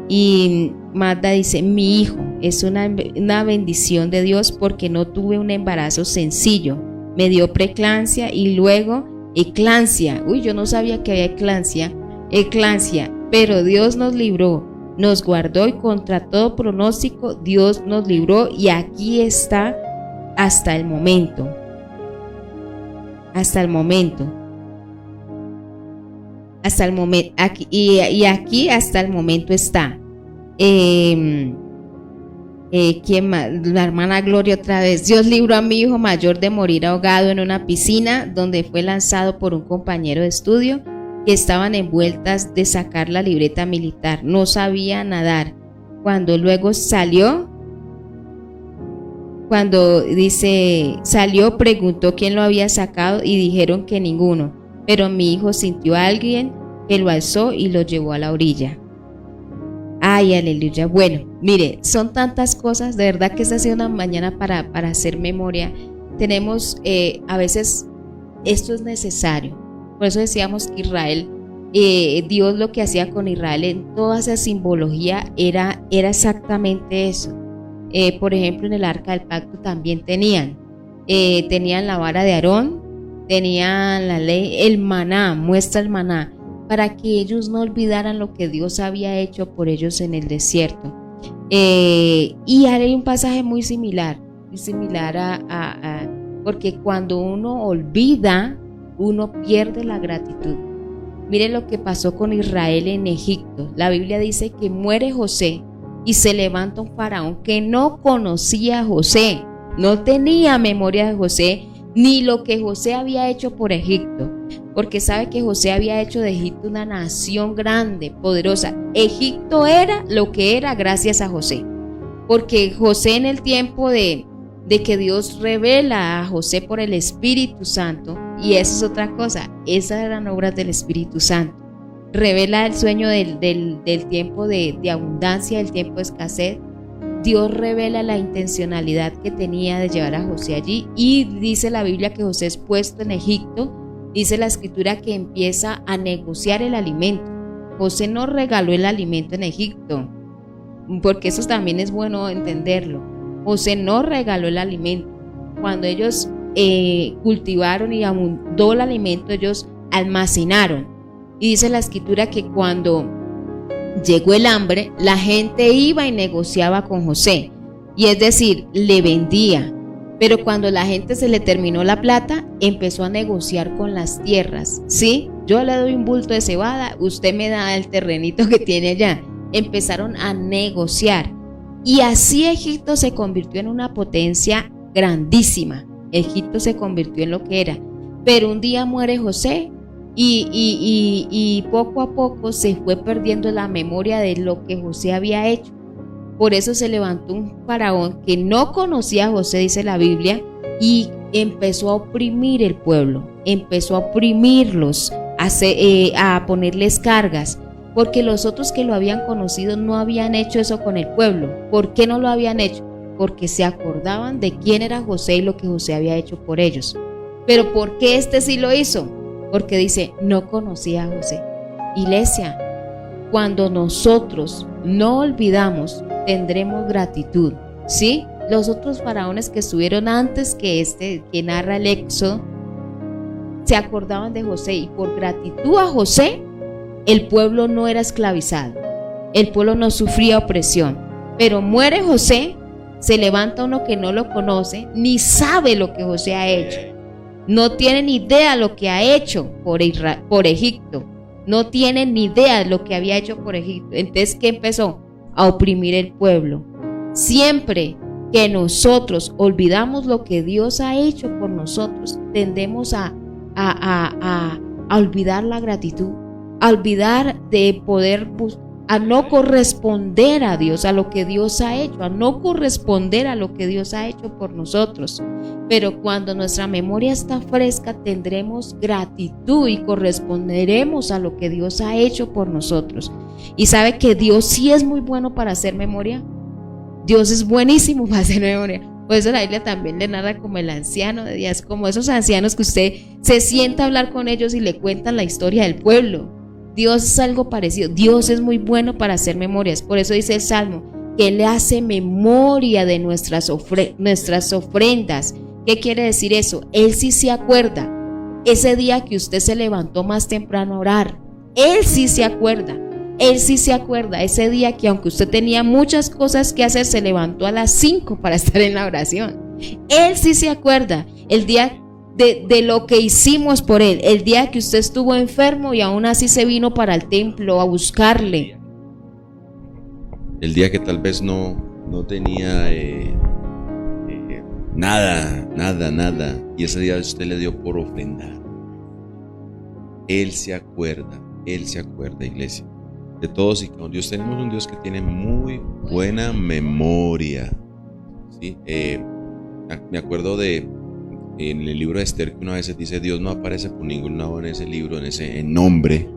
[SPEAKER 2] Y Magda dice: mi hijo es una bendición de Dios porque no tuve un embarazo sencillo. Me dio preeclampsia y luego eclampsia. Uy, yo no sabía que había eclampsia, pero Dios nos libró, nos guardó y contra todo pronóstico Dios nos libró y aquí está hasta el momento. Aquí hasta el momento está. ¿Quién más? La hermana Gloria otra vez: Dios libró a mi hijo mayor de morir ahogado en una piscina donde fue lanzado por un compañero de estudio que estaban envueltas de sacar la libreta militar. No sabía nadar. Cuando luego salió, preguntó quién lo había sacado y dijeron que ninguno, pero mi hijo sintió a alguien que lo alzó y lo llevó a la orilla. Ay, aleluya. Bueno, mire, son tantas cosas, de verdad que esta ha sido una mañana para hacer memoria. Tenemos, a veces, esto es necesario. Por eso decíamos que Israel, Dios lo que hacía con Israel en toda esa simbología era exactamente eso. Por ejemplo, en el Arca del Pacto también tenían la vara de Aarón, tenían la ley, el maná, muestra el maná, para que ellos no olvidaran lo que Dios había hecho por ellos en el desierto. Y hay un pasaje muy similar porque cuando uno olvida, uno pierde la gratitud. Miren lo que pasó con Israel en Egipto. La Biblia dice que muere José y se levanta un faraón que no conocía a José, no tenía memoria de José ni lo que José había hecho por Egipto, porque sabe que José había hecho de Egipto una nación grande, poderosa. Egipto era lo que era gracias a José, porque José, en el tiempo de que Dios revela a José por el Espíritu Santo, y eso es otra cosa, esas eran obras del Espíritu Santo. Revela el sueño del tiempo de abundancia, del tiempo de escasez. Dios revela la intencionalidad que tenía de llevar a José allí, y dice la Biblia que José es puesto en Egipto. Dice la escritura que empieza a negociar el alimento. José no regaló el alimento en Egipto, porque eso también es bueno entenderlo. José no regaló el alimento. Cuando ellos cultivaron y abundó el alimento, ellos almacenaron. Y dice la escritura que cuando llegó el hambre, la gente iba y negociaba con José, y es decir, le vendía. Pero cuando la gente se le terminó la plata, empezó a negociar con las tierras. ¿Sí? Yo le doy un bulto de cebada, usted me da el terrenito que tiene allá. Empezaron a negociar. Y así Egipto se convirtió en una potencia grandísima. Egipto se convirtió en lo que era. Pero un día muere José y poco a poco se fue perdiendo la memoria de lo que José había hecho. Por eso se levantó un faraón que no conocía a José, dice la Biblia, y empezó a oprimir el pueblo, empezó a oprimirlos, a ponerles cargas, porque los otros que lo habían conocido no habían hecho eso con el pueblo. ¿Por qué no lo habían hecho? Porque se acordaban de quién era José y lo que José había hecho por ellos. Pero ¿por qué este sí lo hizo? Porque dice, no conocía a José. Iglesia, cuando nosotros no olvidamos, tendremos gratitud, ¿sí? Los otros faraones que estuvieron antes que que narra el Éxodo, se acordaban de José, y por gratitud a José el pueblo no era esclavizado, el pueblo no sufría opresión, pero muere José, se levanta uno que no lo conoce, ni sabe lo que José ha hecho, no tiene ni idea lo que ha hecho por Egipto, no tiene ni idea de lo que había hecho por Egipto. Entonces, ¿qué empezó? A oprimir el pueblo. Siempre que nosotros olvidamos lo que Dios ha hecho por nosotros, tendemos a olvidar la gratitud, a olvidar de poder a no corresponder a Dios, a lo que Dios ha hecho, a no corresponder a lo que Dios ha hecho por nosotros. Pero cuando nuestra memoria está fresca, tendremos gratitud y corresponderemos a lo que Dios ha hecho por nosotros. Y sabe que Dios sí es muy bueno para hacer memoria. Dios es buenísimo para hacer memoria. Por eso la Biblia también le narra como el anciano de días, como esos ancianos que usted se sienta a hablar con ellos y le cuentan la historia del pueblo. Dios es algo parecido. Dios es muy bueno para hacer memorias. Por eso dice el Salmo que Él hace memoria de nuestras ofrendas. ¿Qué quiere decir eso? Él sí se acuerda. Ese día que usted se levantó más temprano a orar, Él sí se acuerda. Él sí se acuerda ese día que aunque usted tenía muchas cosas que hacer, se levantó a las 5 para estar en la oración. Él sí se acuerda el día de lo que hicimos por Él, el día que usted estuvo enfermo y aún así se vino para el templo a buscarle.
[SPEAKER 3] El día que tal vez no tenía nada, y ese día usted le dio por ofrendar. Él se acuerda, iglesia, de todos y con Dios. Tenemos un Dios que tiene muy buena memoria, ¿sí? Me acuerdo en el libro de Esther, que una vez dice: Dios no aparece por ningún lado en ese libro, en nombre,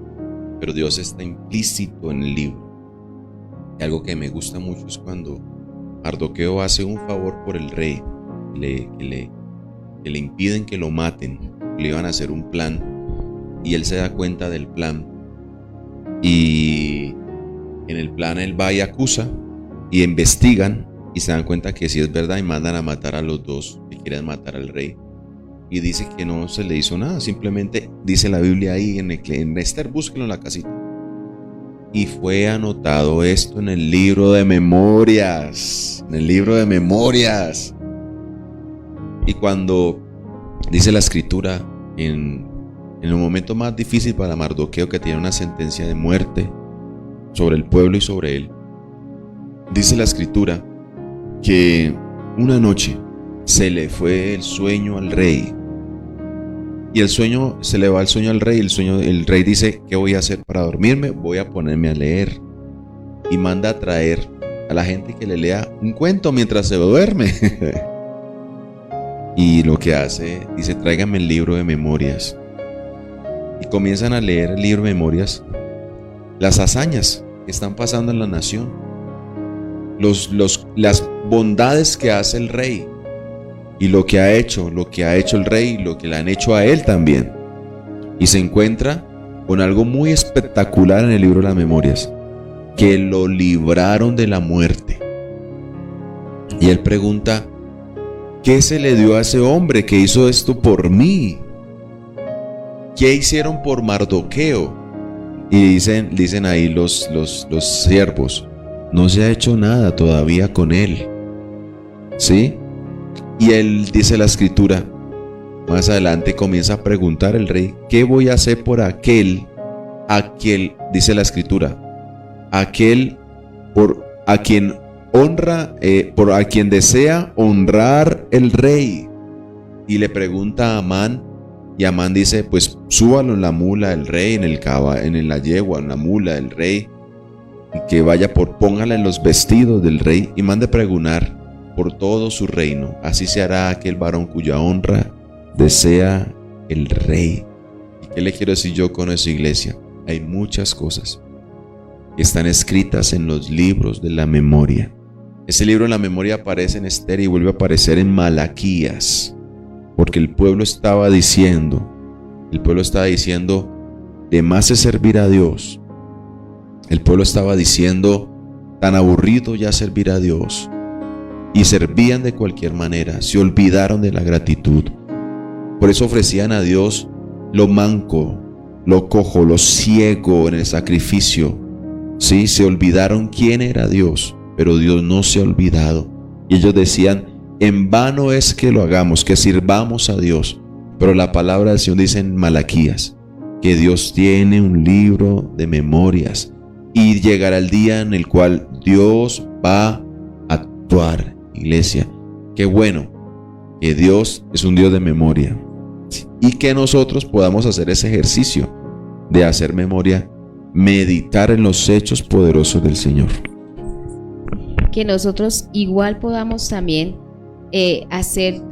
[SPEAKER 3] pero Dios está implícito en el libro. Y algo que me gusta mucho es cuando Mardoqueo hace un favor por el rey, que le impiden que lo maten, le iban a hacer un plan, y él se da cuenta del plan, y en el plan él va y acusa, y investigan, y se dan cuenta que sí es verdad, y mandan a matar a los dos que quieren matar al rey. Y dice que no se le hizo nada, simplemente dice la Biblia ahí en Esther, búsquelo en la casita. Y fue anotado esto en el libro de memorias, Y cuando dice la escritura, en el momento más difícil para Mardoqueo, que tiene una sentencia de muerte sobre el pueblo y sobre él, dice la escritura que una noche se le fue el sueño al rey. Y se le va el sueño al rey. El rey dice: ¿qué voy a hacer para dormirme? Voy a ponerme a leer. Y manda a traer a la gente que le lea un cuento mientras se duerme. Y lo que hace, dice: tráigame el libro de memorias. Y comienzan a leer el libro de memorias, las hazañas que están pasando en la nación, las bondades que hace el rey, y lo que ha hecho el rey, y lo que le han hecho a él también. Y se encuentra con algo muy espectacular en el libro de las memorias: que lo libraron de la muerte. Y él pregunta: ¿qué se le dio a ese hombre que hizo esto por mí? ¿Qué hicieron por Mardoqueo? Y dicen ahí los siervos: no se ha hecho nada todavía con él, ¿sí? Y él, dice la escritura, más adelante comienza a preguntar el rey: ¿qué voy a hacer por aquel, dice la escritura, a quien honra, por a quien desea honrar el rey? Y le pregunta a Amán, y Amán dice: pues súbalo en la mula del rey, en la yegua, en la mula del rey, y que vaya póngala en los vestidos del rey, y mande pregonar por todo su reino. Así se hará aquel varón cuya honra desea el rey. ¿Y qué le quiero decir yo con eso, iglesia? Hay muchas cosas que están escritas en los libros de la memoria. Ese libro de la memoria aparece en Esther y vuelve a aparecer en Malaquías, porque el pueblo estaba diciendo, de más es servir a Dios. El pueblo estaba diciendo: tan aburrido ya servir a Dios. Y servían de cualquier manera, se olvidaron de la gratitud. Por eso ofrecían a Dios lo manco, lo cojo, lo ciego en el sacrificio. Sí, se olvidaron quién era Dios, pero Dios no se ha olvidado. Y ellos decían, en vano es que lo hagamos, que sirvamos a Dios. Pero la palabra del Señor dice en Malaquías que Dios tiene un libro de memorias y llegará el día en el cual Dios va a actuar. Iglesia, qué bueno que Dios es un Dios de memoria y que nosotros podamos hacer ese ejercicio de hacer memoria, meditar en los hechos poderosos del Señor.
[SPEAKER 2] Que nosotros igual podamos también hacer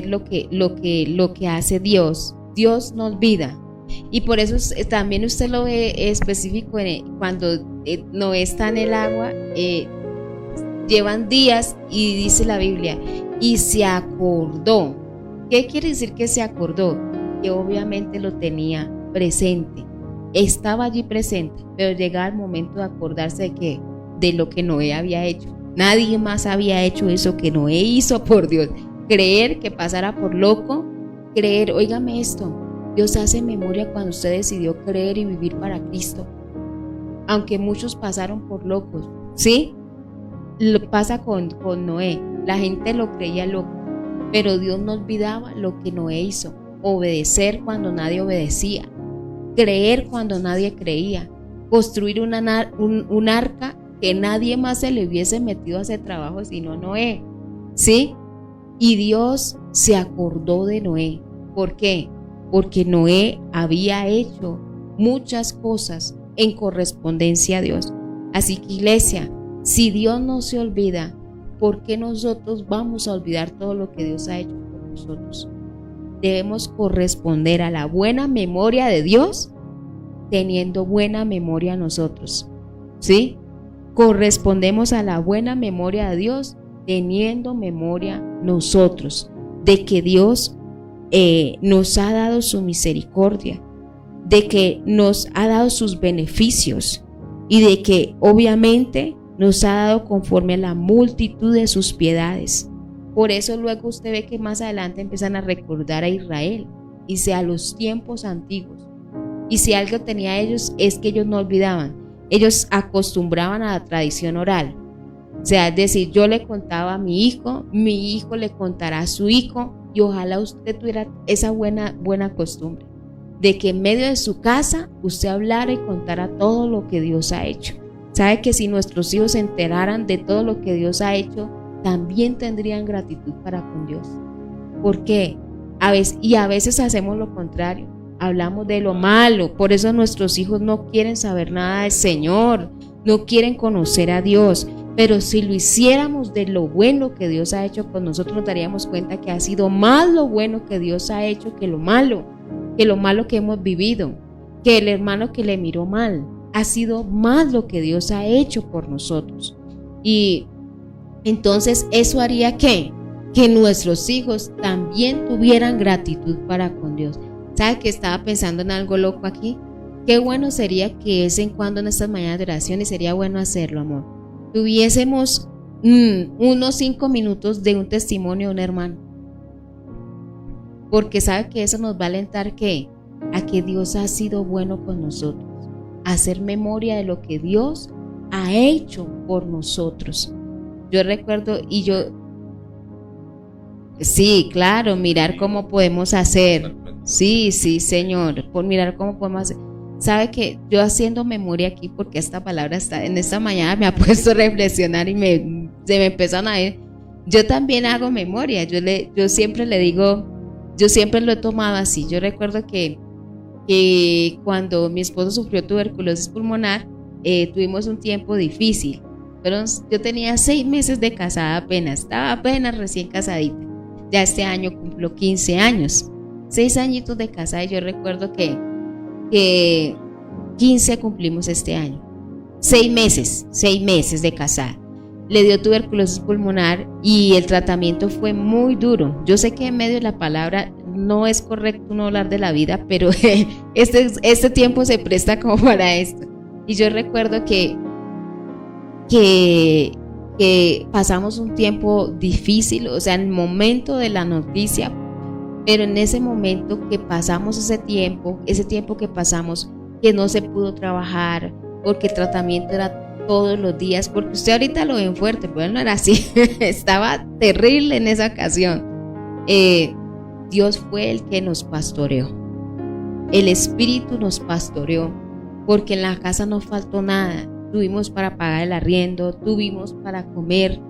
[SPEAKER 2] lo que hace Dios. Dios no olvida. Y por eso también usted lo ve específico cuando Noé está en el agua, llevan días y dice la Biblia, y se acordó. ¿Qué quiere decir que se acordó? Que obviamente lo tenía presente, estaba allí presente, pero llegaba el momento de acordarse de lo que Noé había hecho. Nadie más había hecho eso que Noé hizo, por Dios. Creer que pasara por loco, creer, óigame esto, Dios hace memoria cuando usted decidió creer y vivir para Cristo. Aunque muchos pasaron por locos, ¿sí? Lo pasa con Noé, la gente lo creía loco, pero Dios no olvidaba lo que Noé hizo. Obedecer cuando nadie obedecía, creer cuando nadie creía, construir un arca que nadie más se le hubiese metido a ese trabajo sino Noé, ¿sí? Y Dios se acordó de Noé. ¿Por qué? Porque Noé había hecho muchas cosas en correspondencia a Dios. Así que, iglesia, si Dios no se olvida, ¿por qué nosotros vamos a olvidar todo lo que Dios ha hecho por nosotros? Debemos corresponder a la buena memoria de Dios teniendo buena memoria nosotros, ¿sí? Correspondemos a la buena memoria de Dios teniendo memoria nosotros de que Dios nos ha dado su misericordia, de que nos ha dado sus beneficios y de que obviamente nos ha dado conforme a la multitud de sus piedades. Por eso luego usted ve que más adelante empiezan a recordar a Israel y sea los tiempos antiguos. Y si algo tenía ellos es que ellos no olvidaban, ellos acostumbraban a la tradición oral. O sea, es decir, yo le contaba a mi hijo le contará a su hijo, y ojalá usted tuviera esa buena costumbre de que en medio de su casa usted hablara y contara todo lo que Dios ha hecho. Sabe que si nuestros hijos se enteraran de todo lo que Dios ha hecho, también tendrían gratitud para con Dios. ¿Por qué? A veces hacemos lo contrario, hablamos de lo malo. Por eso nuestros hijos no quieren saber nada del Señor, no quieren conocer a Dios. Pero si lo hiciéramos de lo bueno que Dios ha hecho con nosotros, nos daríamos cuenta que ha sido más lo bueno que Dios ha hecho que lo malo que hemos vivido, que el hermano que le miró mal. Ha sido más lo que Dios ha hecho por nosotros. Y entonces eso haría que nuestros hijos también tuvieran gratitud para con Dios. ¿Sabe que estaba pensando en algo loco aquí? Qué bueno sería que de vez en cuando en estas mañanas de oración, y sería bueno hacerlo, amor, tuviésemos unos 5 minutos de un testimonio de un hermano, porque sabe que eso nos va a alentar a que Dios ha sido bueno con nosotros, hacer memoria de lo que Dios ha hecho por nosotros. Yo recuerdo sí, claro, mirar cómo podemos hacer, sí, Señor, por mirar cómo podemos hacer. Sabe que yo haciendo memoria aquí, porque esta palabra en esta mañana me ha puesto a reflexionar y se me empezaron a ir. Yo también hago memoria, yo siempre le digo, yo siempre lo he tomado así. Yo recuerdo que cuando mi esposo sufrió tuberculosis pulmonar, tuvimos un tiempo difícil, pero yo tenía 6 meses de casada apenas, estaba apenas recién casadita. Ya este año cumplo 15 años, 6 añitos de casada, y yo recuerdo que 15 cumplimos este año. 6 meses de casada. Le dio tuberculosis pulmonar y el tratamiento fue muy duro. Yo sé que en medio de la palabra no es correcto no hablar de la vida, pero este tiempo se presta como para esto. Y yo recuerdo que pasamos un tiempo difícil, o sea, en el momento de la noticia, Pero en ese momento que pasamos ese tiempo que pasamos, que no se pudo trabajar, porque el tratamiento era todos los días, porque usted ahorita lo ven fuerte, pero él no era así, estaba terrible en esa ocasión. Dios fue el que nos pastoreó, el Espíritu nos pastoreó, porque en la casa no faltó nada, tuvimos para pagar el arriendo, tuvimos para comer.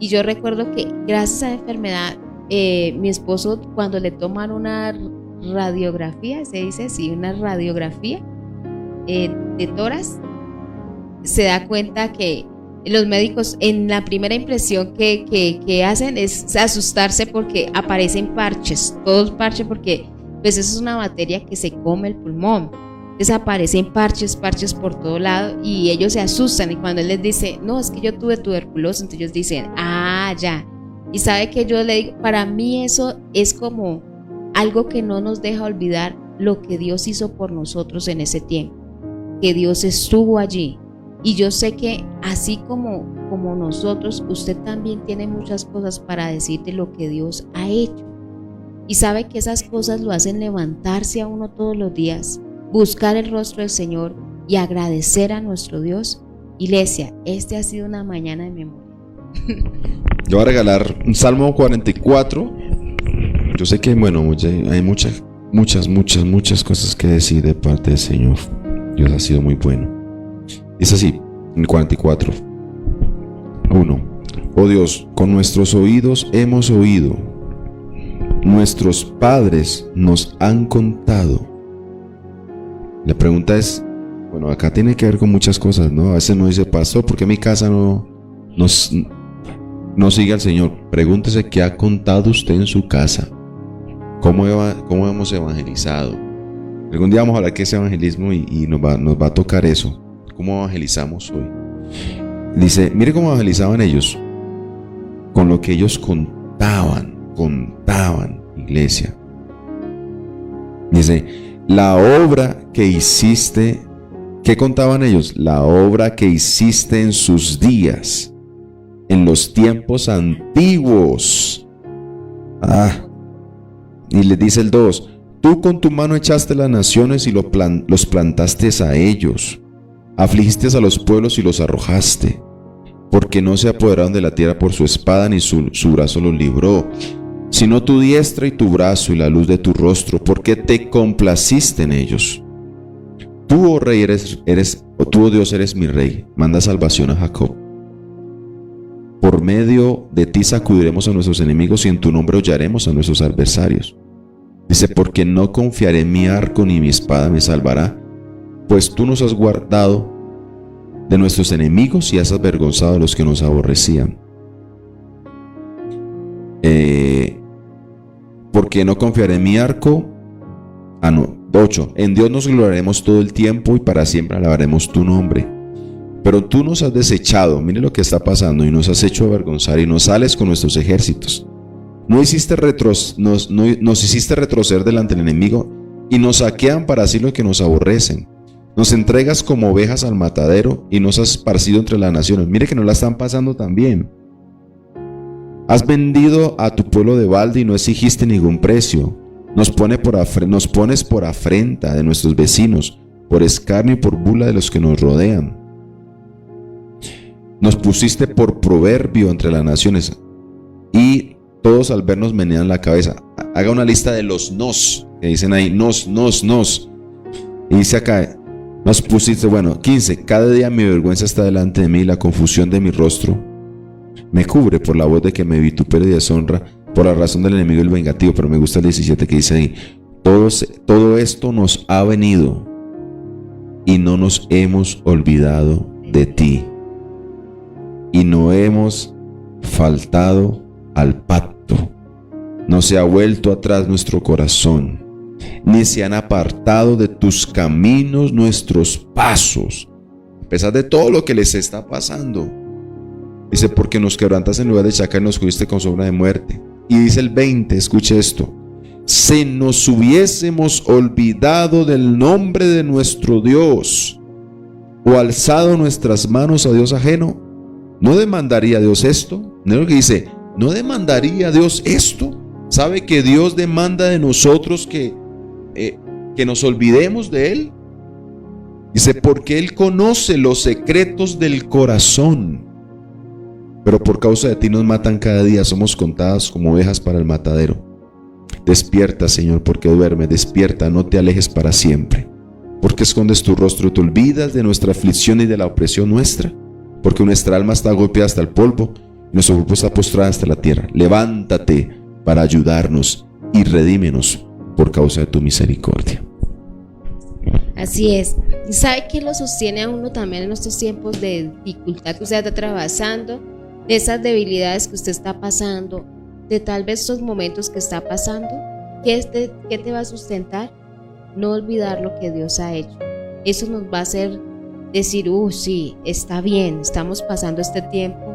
[SPEAKER 2] Y yo recuerdo que gracias a la enfermedad, mi esposo, cuando le toman una radiografía, se dice así, una radiografía de tórax, se da cuenta que los médicos en la primera impresión que hacen es asustarse porque aparecen parches, todos parches, porque pues eso es una bacteria que se come el pulmón. Desaparecen parches por todo lado y ellos se asustan, y cuando él les dice, no, es que yo tuve tuberculosis, entonces ellos dicen, ah, ya. Y sabe que yo le digo, para mí eso es como algo que no nos deja olvidar lo que Dios hizo por nosotros en ese tiempo, que Dios estuvo allí. Y yo sé que así como nosotros, usted también tiene muchas cosas para decir de lo que Dios ha hecho. Y sabe que esas cosas lo hacen levantarse a uno todos los días, buscar el rostro del Señor y agradecer a nuestro Dios. Iglesia, ha sido una mañana de memoria.
[SPEAKER 3] Yo voy a regalar un Salmo 44. Yo sé que, bueno, hay muchas cosas que decir de parte del Señor. Dios ha sido muy bueno. Dice así, en el 44. 1. Oh Dios, con nuestros oídos hemos oído, nuestros padres nos han contado. La pregunta es, bueno, acá tiene que ver con muchas cosas, ¿no? A veces uno dice, pastor, ¿por qué mi casa no sigue al Señor? Pregúntese qué ha contado usted en su casa. ¿Cómo hemos evangelizado? Algún día vamos a hablar de ese evangelismo y nos va a tocar eso. ¿Cómo evangelizamos hoy? Dice, mire cómo evangelizaban ellos. Con lo que ellos contaban, iglesia. Dice, la obra que hiciste, ¿qué contaban ellos? La obra que hiciste en sus días, en los tiempos antiguos. Y les dice el 2, tú con tu mano echaste las naciones y los plantaste a ellos. Afligiste a los pueblos y los arrojaste, porque no se apoderaron de la tierra por su espada, ni su brazo los libró, sino tu diestra y tu brazo y la luz de tu rostro, porque te complaciste en ellos. Tú, oh rey, tú, oh Dios, eres mi rey, manda salvación a Jacob. Por medio de ti sacudiremos a nuestros enemigos y en tu nombre hollaremos a nuestros adversarios. Dice, porque no confiaré en mi arco ni mi espada me salvará, pues tú nos has guardado de nuestros enemigos y has avergonzado a los que nos aborrecían. Porque no confiaré en mi arco. 8. En Dios nos gloriaremos todo el tiempo y para siempre alabaremos tu nombre. Pero tú nos has desechado, mire lo que está pasando, y nos has hecho avergonzar y nos sales con nuestros ejércitos. Nos hiciste retroceder delante del enemigo y nos saquean para así los que nos aborrecen. Nos entregas como ovejas al matadero y nos has esparcido entre las naciones. Mire que nos la están pasando también. Has vendido a tu pueblo de balde y no exigiste ningún precio. Nos pones por afrenta de nuestros vecinos, por escarnio y por burla de los que nos rodean. Nos pusiste por proverbio entre las naciones y todos al vernos menean la cabeza. Haga una lista de los nos, que dicen ahí, nos. Y dice acá, nos pusiste, 15, cada día mi vergüenza está delante de mí y la confusión de mi rostro me cubre por la voz de que me vitupere y deshonra por la razón del enemigo y el vengativo. Pero me gusta el 17 que dice ahí, todo esto nos ha venido y no nos hemos olvidado de ti y no hemos faltado al pacto. No se ha vuelto atrás nuestro corazón, ni se han apartado de tus caminos nuestros pasos, a pesar de todo lo que les está pasando. Dice, porque nos quebrantas en lugar de chacal y nos cubriste con sombra de muerte. Y dice el 20, escuche esto, si nos hubiésemos olvidado del nombre de nuestro Dios o alzado nuestras manos a Dios ajeno, ¿no demandaría Dios esto? ¿No es lo que dice? ¿No demandaría Dios esto? ¿Sabe que Dios demanda de nosotros que nos olvidemos de Él? Dice, porque Él conoce los secretos del corazón. Pero por causa de ti nos matan cada día, somos contadas como ovejas para el matadero. Despierta, Señor, porque duermes, despierta, no te alejes para siempre. Porque escondes tu rostro, te olvidas de nuestra aflicción y de la opresión nuestra. Porque nuestra alma está golpeada hasta el polvo y nuestro cuerpo está postrado hasta la tierra. Levántate para ayudarnos y redímenos por causa de tu misericordia.
[SPEAKER 2] Así es. Y sabe que lo sostiene a uno también en estos tiempos de dificultad que usted está atravesando, de esas debilidades que usted está pasando, de tal vez estos momentos que está pasando. ¿Qué te va a sustentar? No olvidar lo que Dios ha hecho. Eso nos va a hacer decir, sí, está bien, estamos pasando este tiempo,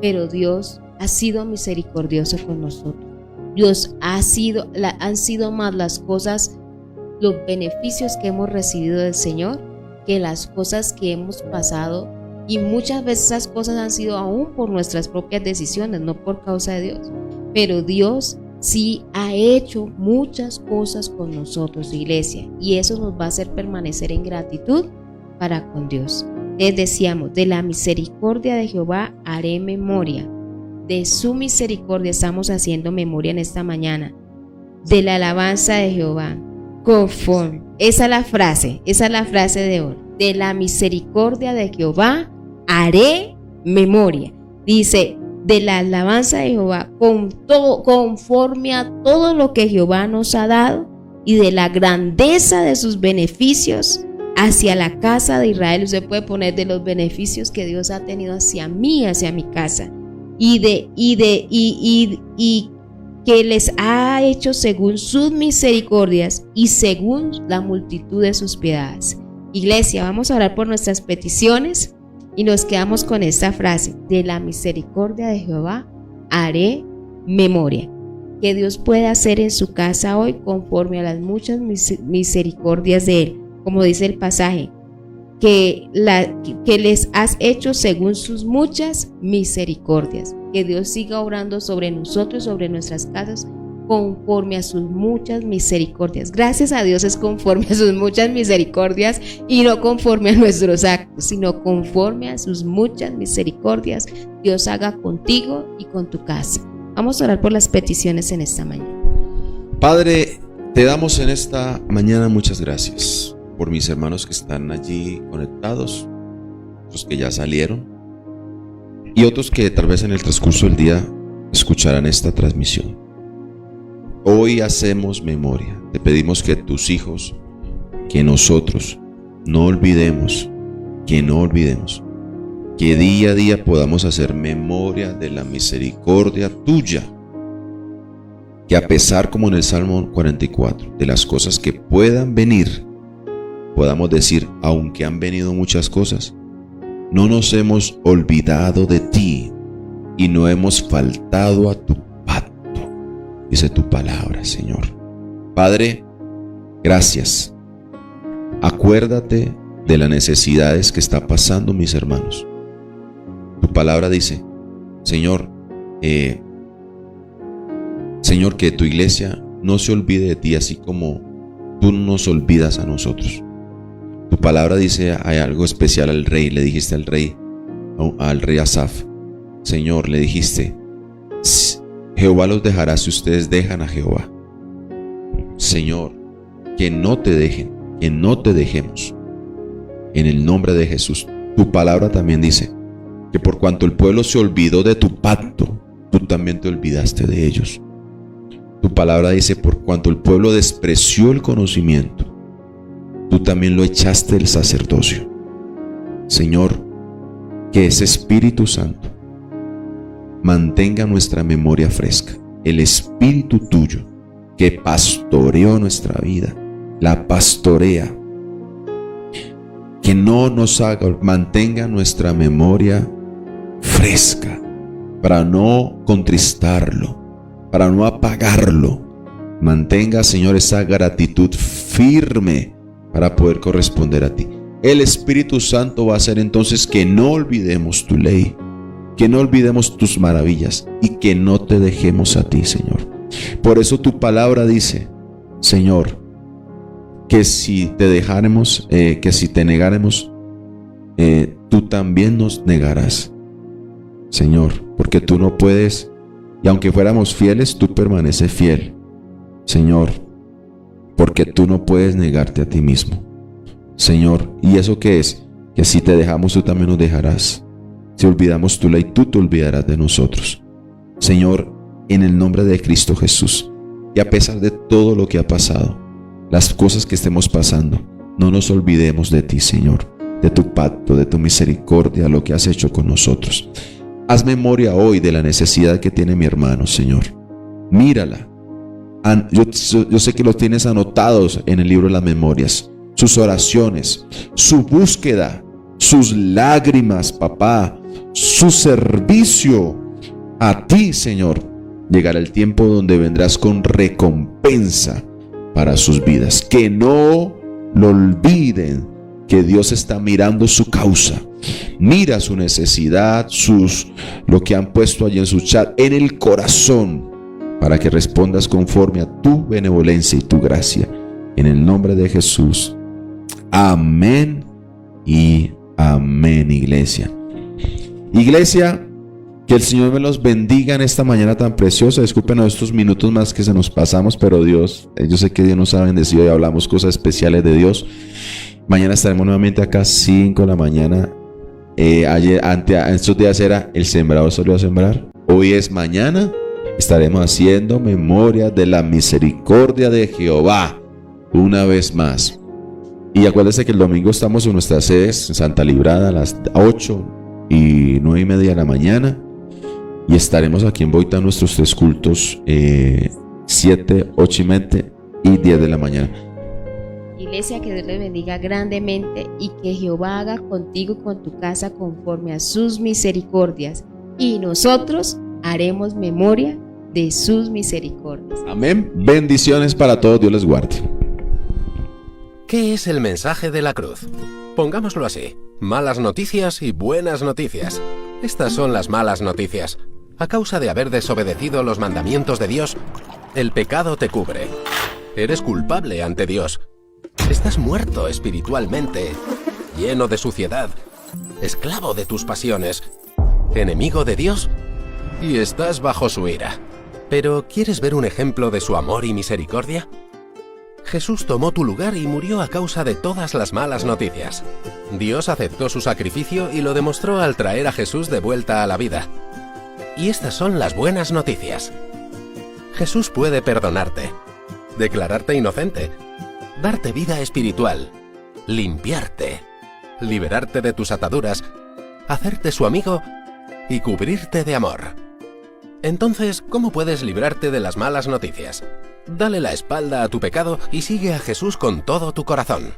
[SPEAKER 2] pero Dios ha sido misericordioso con nosotros. Dios han sido más las cosas, los beneficios que hemos recibido del Señor, que las cosas que hemos pasado, y muchas veces esas cosas han sido aún por nuestras propias decisiones, no por causa de Dios. Pero Dios sí ha hecho muchas cosas con nosotros, iglesia, y eso nos va a hacer permanecer en gratitud para con Dios. Les decíamos, de la misericordia de Jehová haré memoria. De su misericordia estamos haciendo memoria en esta mañana. De la alabanza de Jehová, conforme. Esa es la frase de hoy. De la misericordia de Jehová haré memoria. Dice, de la alabanza de Jehová, conforme a todo lo que Jehová nos ha dado, y de la grandeza de sus beneficios hacia la casa de Israel. Usted puede poner de los beneficios que Dios ha tenido hacia mí, hacia mi casa, y que les ha hecho según sus misericordias y según la multitud de sus piedades. Iglesia, vamos a orar por nuestras peticiones y nos quedamos con esta frase: de la misericordia de Jehová haré memoria. Que Dios pueda hacer en su casa hoy conforme a las muchas misericordias de Él, como dice el pasaje, que les has hecho según sus muchas misericordias. Que Dios siga obrando sobre nosotros, sobre nuestras casas, conforme a sus muchas misericordias. Gracias a Dios es conforme a sus muchas misericordias y no conforme a nuestros actos, sino conforme a sus muchas misericordias. Dios haga contigo y con tu casa. Vamos a orar por las peticiones en esta mañana.
[SPEAKER 3] Padre, te damos en esta mañana muchas gracias por mis hermanos que están allí conectados, los que ya salieron y otros que tal vez en el transcurso del día escucharán esta transmisión. Hoy hacemos memoria. Te pedimos que tus hijos, que nosotros no olvidemos, que día a día podamos hacer memoria de la misericordia tuya. Que a pesar, como en el Salmo 44, de las cosas que puedan venir, podamos decir, aunque han venido muchas cosas, no nos hemos olvidado de ti y no hemos faltado a tu pacto, dice tu palabra, Señor. Padre, gracias. Acuérdate de las necesidades que está pasando mis hermanos. Tu palabra dice, Señor, Señor, que tu iglesia no se olvide de ti, así como tú nos olvidas a nosotros. Tu palabra dice, hay algo especial al rey. Le dijiste al rey Asaf, Señor, le dijiste, Jehová los dejará si ustedes dejan a Jehová. Señor, que no te dejen, que no te dejemos. En el nombre de Jesús. Tu palabra también dice que por cuanto el pueblo se olvidó de tu pacto, tú también te olvidaste de ellos. Tu palabra dice, por cuanto el pueblo despreció el conocimiento, tú también lo echaste del sacerdocio. Señor, que ese Espíritu Santo mantenga nuestra memoria fresca. El Espíritu tuyo que pastoreó nuestra vida, la pastorea. Que no nos haga, mantenga nuestra memoria fresca para no contristarlo, para no apagarlo. Mantenga, Señor, esa gratitud firme para poder corresponder a ti. El Espíritu Santo va a hacer entonces que no olvidemos tu ley, que no olvidemos tus maravillas y que no te dejemos a ti, Señor. Por eso tu palabra dice, Señor, que si te dejáramos, que si te negáramos, tú también nos negarás, Señor, porque tú no puedes, y aunque fuéramos fieles, tú permaneces fiel, Señor, porque tú no puedes negarte a ti mismo, Señor. ¿Y eso qué es? Que si te dejamos, tú también nos dejarás. Si olvidamos tu ley, tú te olvidarás de nosotros, Señor, en el nombre de Cristo Jesús. Y a pesar de todo lo que ha pasado, las cosas que estemos pasando, no nos olvidemos de ti, Señor, de tu pacto, de tu misericordia, lo que has hecho con nosotros. Haz memoria hoy de la necesidad que tiene mi hermano, Señor. Mírala. Yo sé que los tienes anotados en el libro de las memorias. Sus oraciones, su búsqueda, sus lágrimas, papá, su servicio a ti, Señor. Llegará el tiempo donde vendrás con recompensa para sus vidas. Que no lo olviden, que Dios está mirando su causa. Mira su necesidad, lo que han puesto allí en su chat, en el corazón, para que respondas conforme a tu benevolencia y tu gracia. En el nombre de Jesús. Amén y amén, iglesia. Iglesia, que el Señor me los bendiga en esta mañana tan preciosa. Discúlpenos estos minutos más que se nos pasamos, pero Dios, yo sé que Dios nos ha bendecido y hablamos cosas especiales de Dios. Mañana estaremos nuevamente acá a 5 de la mañana. Estos días era el sembrador salió a sembrar. Hoy es mañana. Estaremos haciendo memoria de la misericordia de Jehová una vez más. Y acuérdense que el domingo estamos en nuestras sedes en Santa Librada a las 8 y 9:30 de la mañana. Y estaremos aquí en Boita nuestros 3 cultos, 7, 8:30 y 10 de la mañana.
[SPEAKER 2] Iglesia, que Dios les bendiga grandemente y que Jehová haga contigo y con tu casa conforme a sus misericordias. Y nosotros haremos memoria de sus misericordias.
[SPEAKER 3] Amén. Bendiciones para todos. Dios les guarde.
[SPEAKER 4] ¿Qué es el mensaje de la cruz? Pongámoslo así: malas noticias y buenas noticias. Estas son las malas noticias. A causa de haber desobedecido los mandamientos de Dios, el pecado te cubre. Eres culpable ante Dios. Estás muerto espiritualmente, lleno de suciedad, esclavo de tus pasiones, enemigo de Dios, y estás bajo su ira. Pero ¿quieres ver un ejemplo de su amor y misericordia? Jesús tomó tu lugar y murió a causa de todas las malas noticias. Dios aceptó su sacrificio y lo demostró al traer a Jesús de vuelta a la vida. Y estas son las buenas noticias. Jesús puede perdonarte, declararte inocente, darte vida espiritual, limpiarte, liberarte de tus ataduras, hacerte su amigo y cubrirte de amor. Entonces, ¿cómo puedes librarte de las malas noticias? Dale la espalda a tu pecado y sigue a Jesús con todo tu corazón.